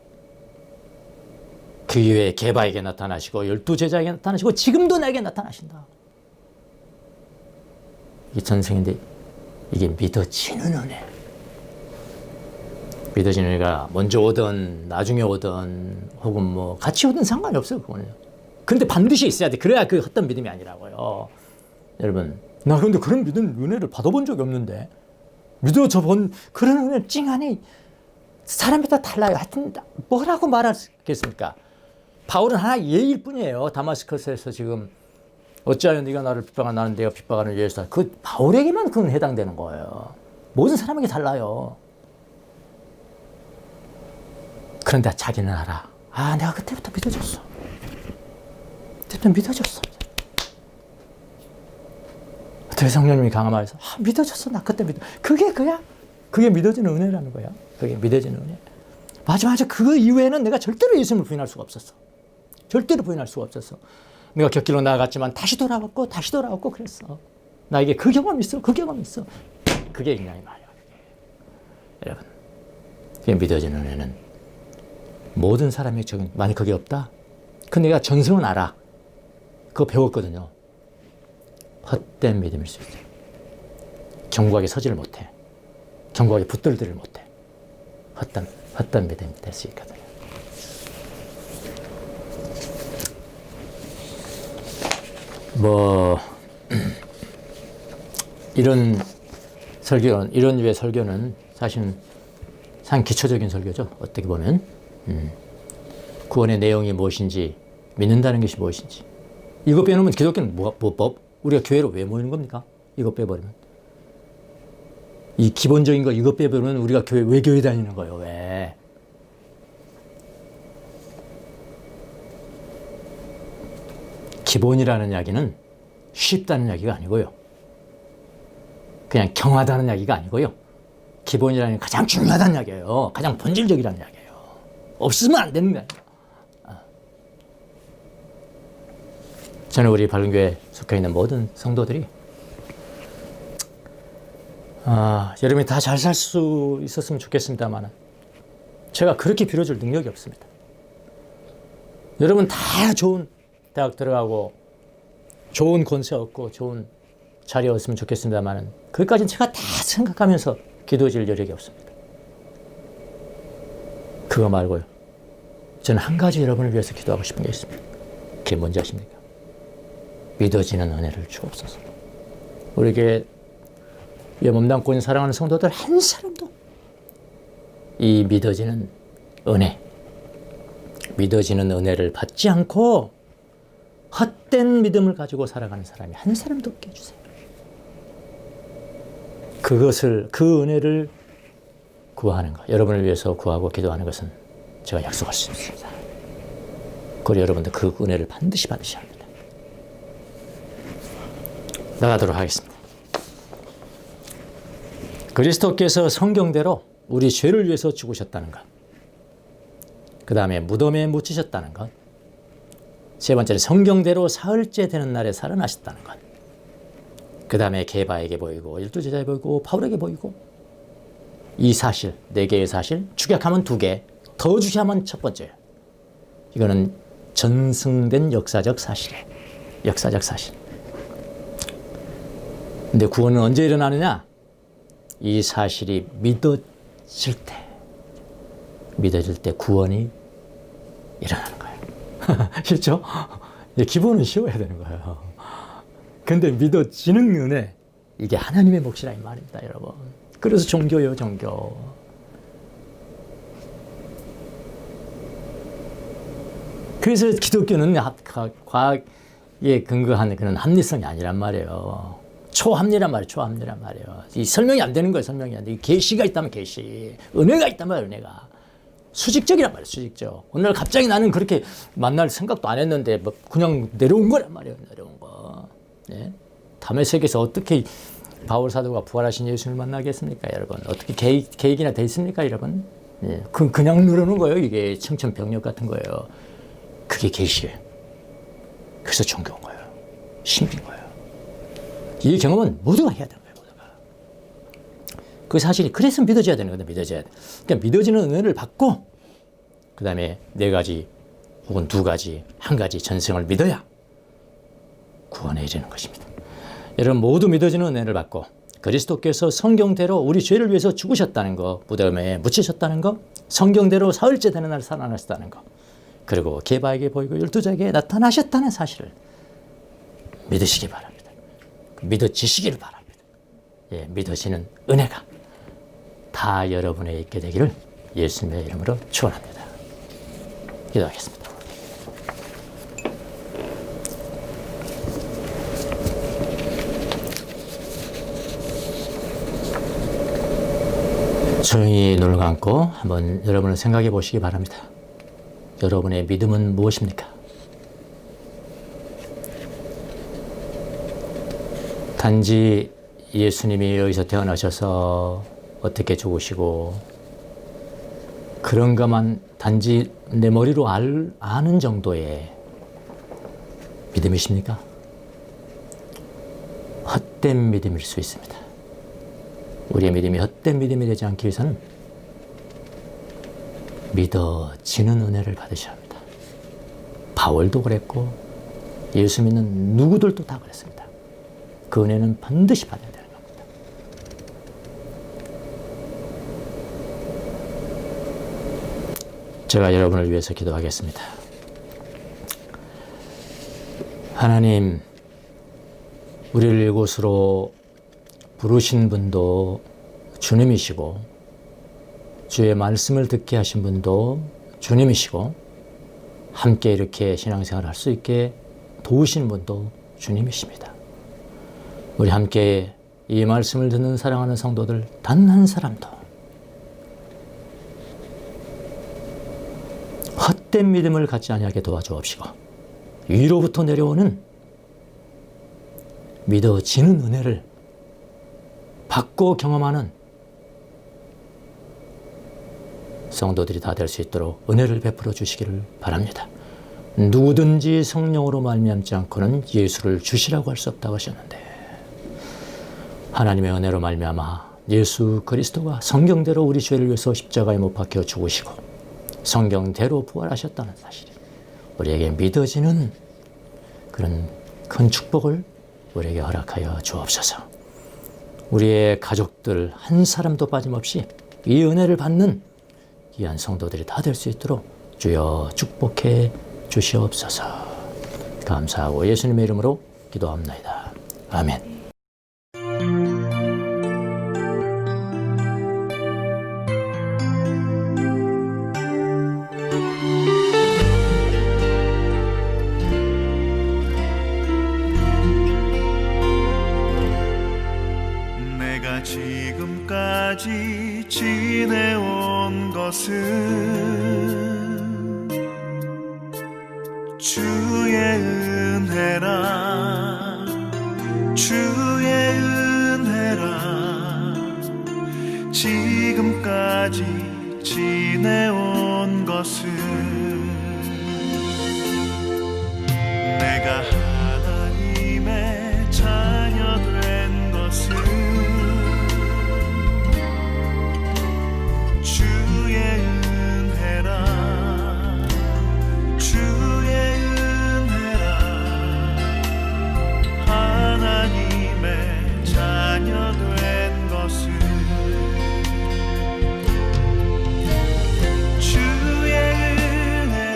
그 이후에 게바에게 나타나시고 12제자에게 나타나시고 지금도 나에게 나타나신다. 이 전생인데 이게 믿어지는 은혜. 믿어지는 은혜가 먼저 오든 나중에 오든 혹은 뭐 같이 오든 상관이 없어요. 그거는. 그런데 반드시 있어야 돼. 그래야 그 헛된 믿음이 아니라고요. 여러분, 나 그런데 그런 믿음 은혜를 받아본 적이 없는데 믿어져 본 그런 은혜 찡하니 사람이 다 달라요. 하여튼 뭐라고 말하겠습니까? 바울은 하나 예일 뿐이에요. 다마스커스에서 지금 어찌하여 네가 나를 핍박하나 나는 내가 핍박하는 예수다. 그 바울에게만 그건 해당되는 거예요. 모든 사람에게 달라요. 그런데 자기는 알아. 내가 그때부터 믿어졌어. 그때부터 믿어졌어. 어떻게 성령님이 강함하여서 믿어졌어. 나 그때 믿어. 그게 그야? 그게 믿어지는 은혜라는 거야. 그게 믿어지는 은혜. 맞아. 그 이후에는 내가 절대로 예수님을 부인할 수가 없었어. 절대로 부인할 수가 없었어. 내가 곁길로 나아갔지만 다시 돌아왔고 그랬어. 나에게 그 경험이 있어. 그 경험이 있어. 그게 인간이 말이야. 여러분, 그게 믿어지는 은혜는 모든 사람에게 적용. 만약 그게 없다? 근데 내가 전승은 알아. 그거 배웠거든요. 헛된 믿음일 수 있어요. 견고하게 서지를 못해. 견고하게 붙들지를 못해. 헛된 믿음이 될 수 있거든요. 이런 설교는, 이런 류의 설교는 사실은 상 기초적인 설교죠. 어떻게 보면. 구원의 내용이 무엇인지, 믿는다는 것이 무엇인지. 이거 빼놓으면 기독교는 우리가 교회로 왜 모이는 겁니까? 이거 빼버리면. 이 기본적인 거 이거 빼버리면 우리가 왜 교회 다니는 거예요? 왜? 기본이라는 이야기는 쉽다는 이야기가 아니고요. 그냥 경하다는 이야기가 아니고요. 기본이라는 게 가장 중요하다는 이야기예요. 가장 본질적이라는 이야기예요. 없으면 안 되는 거예요. 저는 우리 바른교회에 속해 있는 모든 성도들이 여러분이 다 잘 살 수 있었으면 좋겠습니다만 제가 그렇게 빌어줄 능력이 없습니다. 여러분 다 좋은 대학 들어가고 좋은 권세 얻고 좋은 자리 얻으면 좋겠습니다만 그것까지는 제가 다 생각하면서 기도해줄 여력이 없습니다. 그거 말고요. 저는 한 가지 여러분을 위해서 기도하고 싶은 게 있습니다. 그게 뭔지 아십니까? 믿어지는 은혜를 주옵소서. 우리에게 몸담고 있는 사랑하는 성도들 한 사람도 이 믿어지는 은혜, 믿어지는 은혜를 받지 않고 헛된 믿음을 가지고 살아가는 사람이 한 사람도 없게 해주세요. 그 은혜를 구하는 것, 여러분을 위해서 구하고 기도하는 것은 제가 약속할 수 있습니다. 그리고 여러분들 그 은혜를 반드시 받으셔야 합니다. 나가도록 하겠습니다. 그리스도께서 성경대로 우리 죄를 위해서 죽으셨다는 것, 그 다음에 무덤에 묻히셨다는 것, 세 번째는 성경대로 사흘째 되는 날에 살아나셨다는 것, 그 다음에 게바에게 보이고 12제자에 보이고 바울에게 보이고, 이 사실, 4개의 사실, 축약하면 2개, 더 축약하면 첫 번째예요. 이거는 전승된 역사적 사실이에요. 역사적 사실. 근데 구원은 언제 일어나느냐? 이 사실이 믿어질 때 구원이 일어나는 거예요. 그렇죠? 기본은 쉬워야 되는 거예요. 근데 믿어지는 은혜, 이게 하나님의 몫이라 이 말입니다, 여러분. 그래서 종교예요, 종교. 그래서 기독교는 과학에 근거한 그런 합리성이 아니란 말이에요. 초합리란 말이에요, 초합리란 말이에요. 이 설명이 안 되는 거예요, 설명이 안 돼. 계시가 있다면 계시, 은혜가 있다면 은혜가. 수직적이란 말이에요, 수직적. 오늘 갑자기 나는 그렇게 만날 생각도 안 했는데 뭐 그냥 내려온 거란 말이에요, 내려온 거. 예? 다메섹에서 어떻게 바울 사도가 부활하신 예수를 만나겠습니까, 여러분? 어떻게 계획이나 돼 있습니까, 여러분? 예. 그냥 누르는 거예요, 이게 청천벽력 같은 거예요. 그게 계시예요. 그래서 종교인 거예요. 신비인 거예요. 이 경험은 모두가 해야 되는 거예요, 모두가. 그 사실이 그래서 믿어져야 되는 거예요, 믿어져야 돼. 그러니까 믿어지는 은혜를 받고 그 다음에 4가지 혹은 2가지, 1가지 전생을 믿어야 구원에 이르는 것입니다. 여러분 모두 믿어지는 은혜를 받고 그리스도께서 성경대로 우리 죄를 위해서 죽으셨다는 거, 무덤에 묻히셨다는 거, 성경대로 사흘째 되는 날 살아나셨다는 거, 그리고 게바에게 보이고 12제자에게 나타나셨다는 사실을 믿으시기 바랍니다. 믿어지시기를 바랍니다. 예, 믿어지는 은혜가 다 여러분에 있게 되기를 예수님의 이름으로 축원합니다. 기도하겠습니다. 조용히 눈을 감고 한번 여러분을 생각해 보시기 바랍니다. 여러분의 믿음은 무엇입니까? 단지 예수님이 여기서 태어나셔서 어떻게 죽으시고 그런 것만 단지 내 머리로 아는 정도의 믿음이십니까? 헛된 믿음일 수 있습니다. 우리의 믿음이 헛된 믿음이 되지 않기 위해서는 믿어지는 은혜를 받으셔야 합니다. 바울도 그랬고 예수 믿는 누구들도 다 그랬습니다. 그 은혜는 반드시 받아야 되는 겁니다. 제가 여러분을 위해서 기도하겠습니다. 하나님, 우리를 이곳으로 부르신 분도 주님이시고 주의 말씀을 듣게 하신 분도 주님이시고 함께 이렇게 신앙생활을 할 수 있게 도우신 분도 주님이십니다. 우리 함께 이 말씀을 듣는 사랑하는 성도들 단 한 사람도 헛된 믿음을 갖지 아니하게 도와주옵시고 위로부터 내려오는 믿어지는 은혜를 받고 경험하는 성도들이 다 될 수 있도록 은혜를 베풀어 주시기를 바랍니다. 누구든지 성령으로 말미암지 않고는 예수를 주시라고 할 수 없다고 하셨는데 하나님의 은혜로 말미암아 예수 그리스도가 성경대로 우리 죄를 위해서 십자가에 못 박혀 죽으시고 성경대로 부활하셨다는 사실이 우리에게 믿어지는 그런 큰 축복을 우리에게 허락하여 주옵소서. 우리의 가족들 한 사람도 빠짐없이 이 은혜를 받는 귀한 성도들이 다 될 수 있도록 주여 축복해 주시옵소서. 감사하고 예수님의 이름으로 기도합니다. 아멘.
내가 지금까지 지내온 것은 주의 은혜라 주의 은혜라 지금까지 지내온 것은 내가 하나님의 자녀 된 것은 주의 은혜라 주의 은혜라 하나님의 자녀 된 것은 주의 은혜라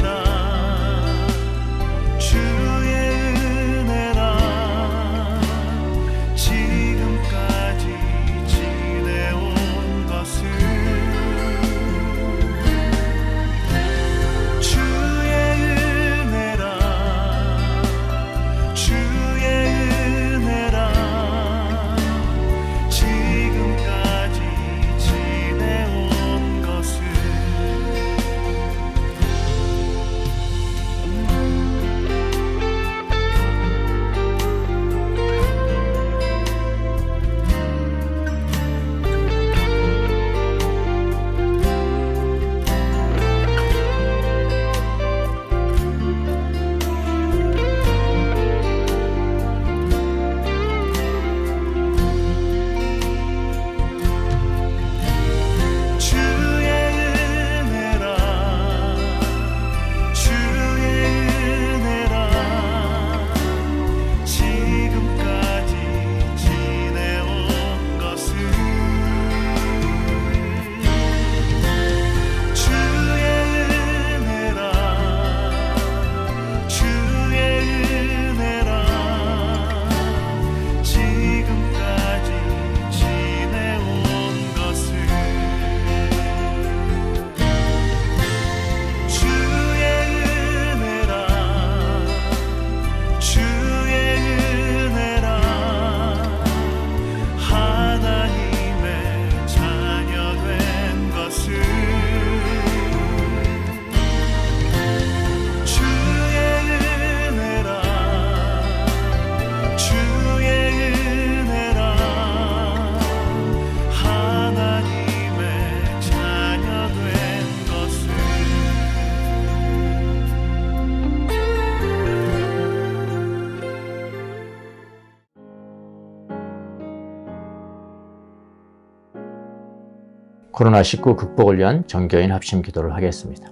코로나19 극복을 위한 전교인 합심 기도를 하겠습니다.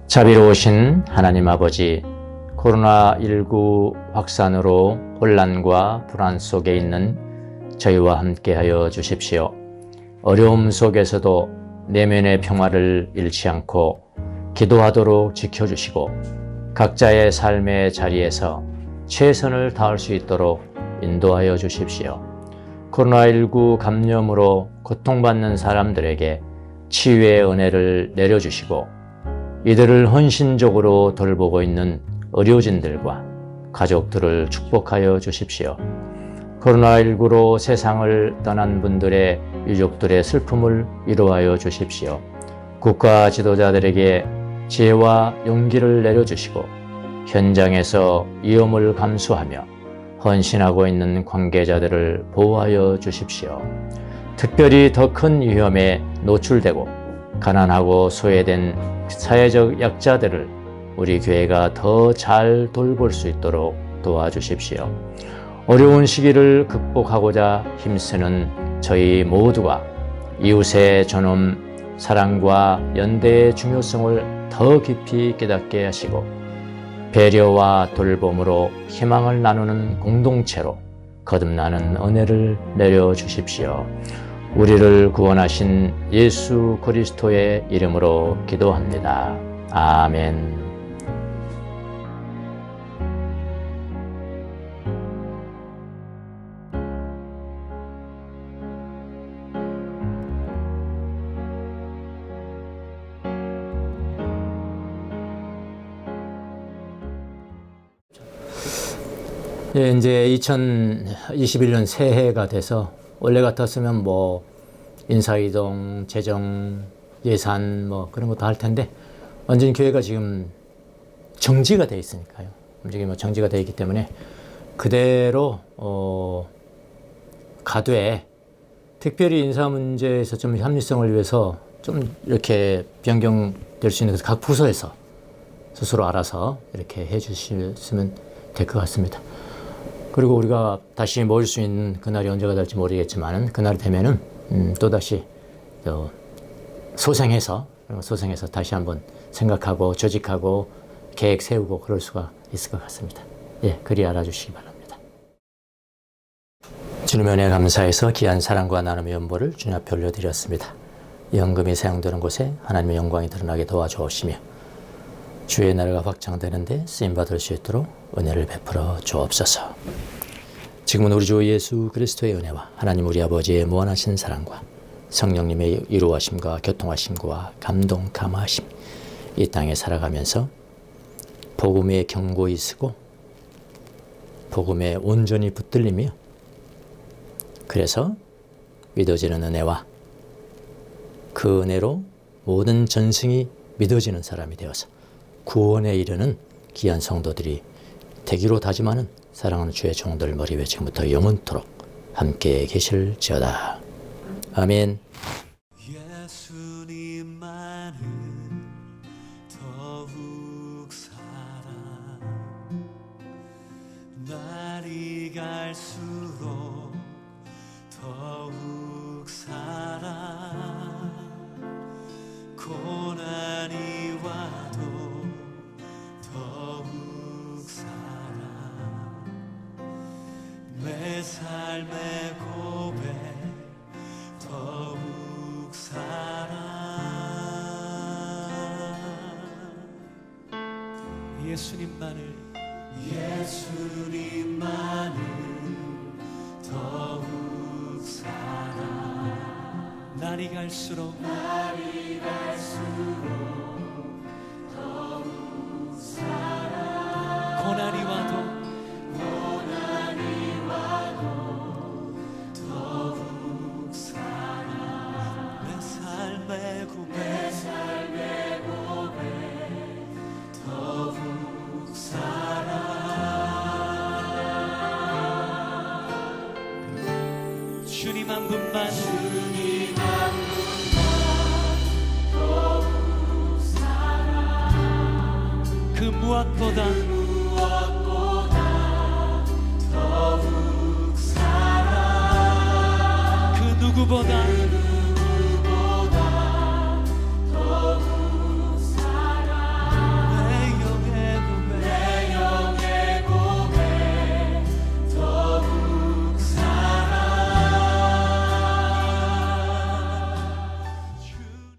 자비로우신 하나님 아버지, 코로나19 확산으로 혼란과 불안 속에 있는 저희와 함께하여 주십시오. 어려움 속에서도 내면의 평화를 잃지 않고 기도하도록 지켜주시고 각자의 삶의 자리에서 최선을 다할 수 있도록 인도하여 주십시오. 코로나19 감염으로 고통받는 사람들에게 치유의 은혜를 내려주시고 이들을 헌신적으로 돌보고 있는 의료진들과 가족들을 축복하여 주십시오. 코로나19로 세상을 떠난 분들의 유족들의 슬픔을 위로하여 주십시오. 국가 지도자들에게 지혜와 용기를 내려주시고 현장에서 위험을 감수하며 헌신하고 있는 관계자들을 보호하여 주십시오. 특별히 더 큰 위험에 노출되고 가난하고 소외된 사회적 약자들을 우리 교회가 더 잘 돌볼 수 있도록 도와주십시오. 어려운 시기를 극복하고자 힘쓰는 저희 모두가 이웃의 존엄, 사랑과 연대의 중요성을 더 깊이 깨닫게 하시고 배려와 돌봄으로 희망을 나누는 공동체로 거듭나는 은혜를 내려주십시오. 우리를 구원하신 예수 그리스도의 이름으로 기도합니다. 아멘. 예, 이제 2021년 새해가 돼서 원래 같았으면 뭐 인사이동, 재정, 예산 뭐 그런 것도 할 텐데 완전히 교회가 지금 정지가 돼 있으니까요. 움직임이 뭐 정지가 돼 있기 때문에 그대로 가되 특별히 인사 문제에서 좀 합리성을 위해서 좀 이렇게 변경될 수 있는 각 부서에서 스스로 알아서 이렇게 해주시면 될 것 같습니다. 그리고 우리가 다시 모일 수 있는 그날이 언제가 될지 모르겠지만 그날이 되면은 또다시 소생해서 다시 한번 생각하고 조직하고 계획 세우고 그럴 수가 있을 것 같습니다. 예, 그리 알아주시기 바랍니다. 주님의 은혜에 감사해서 귀한 사랑과 나눔의 연보를 주님 앞에 올려드렸습니다. 연금이 사용되는 곳에 하나님의 영광이 드러나게 도와주옵시며 주의 나라가 확장되는데 쓰임받을 수 있도록 은혜를 베풀어 주옵소서. 지금은 우리 주 예수 그리스도의 은혜와 하나님 우리 아버지의 무한하신 사랑과 성령님의 이루어심과 교통하심과 감동 감화하심 이 땅에 살아가면서 복음에 견고히 쓰고 복음에 온전히 붙들리며 그래서 믿어지는 은혜와 그 은혜로 모든 전승이 믿어지는 사람이 되어서 구원에 이르는 귀한 성도들이 되기로 다짐하는 사랑하는 주의 종들 머리 위에 지금부터 영원토록 함께 계실지어다. 아멘.
예수님만을 더욱 사랑 날이 갈수록 더욱 사랑 고난이 와도 더욱 사랑 내 삶의 고백 더욱 사랑 예수님만을 더욱 사랑 날이 갈수록 더욱 사랑 고난이 와도 더욱 사랑 내 삶의 고백 더욱 사랑 주님 한 분만 더욱 사랑 그 무엇보다 더욱 사랑 그 누구보다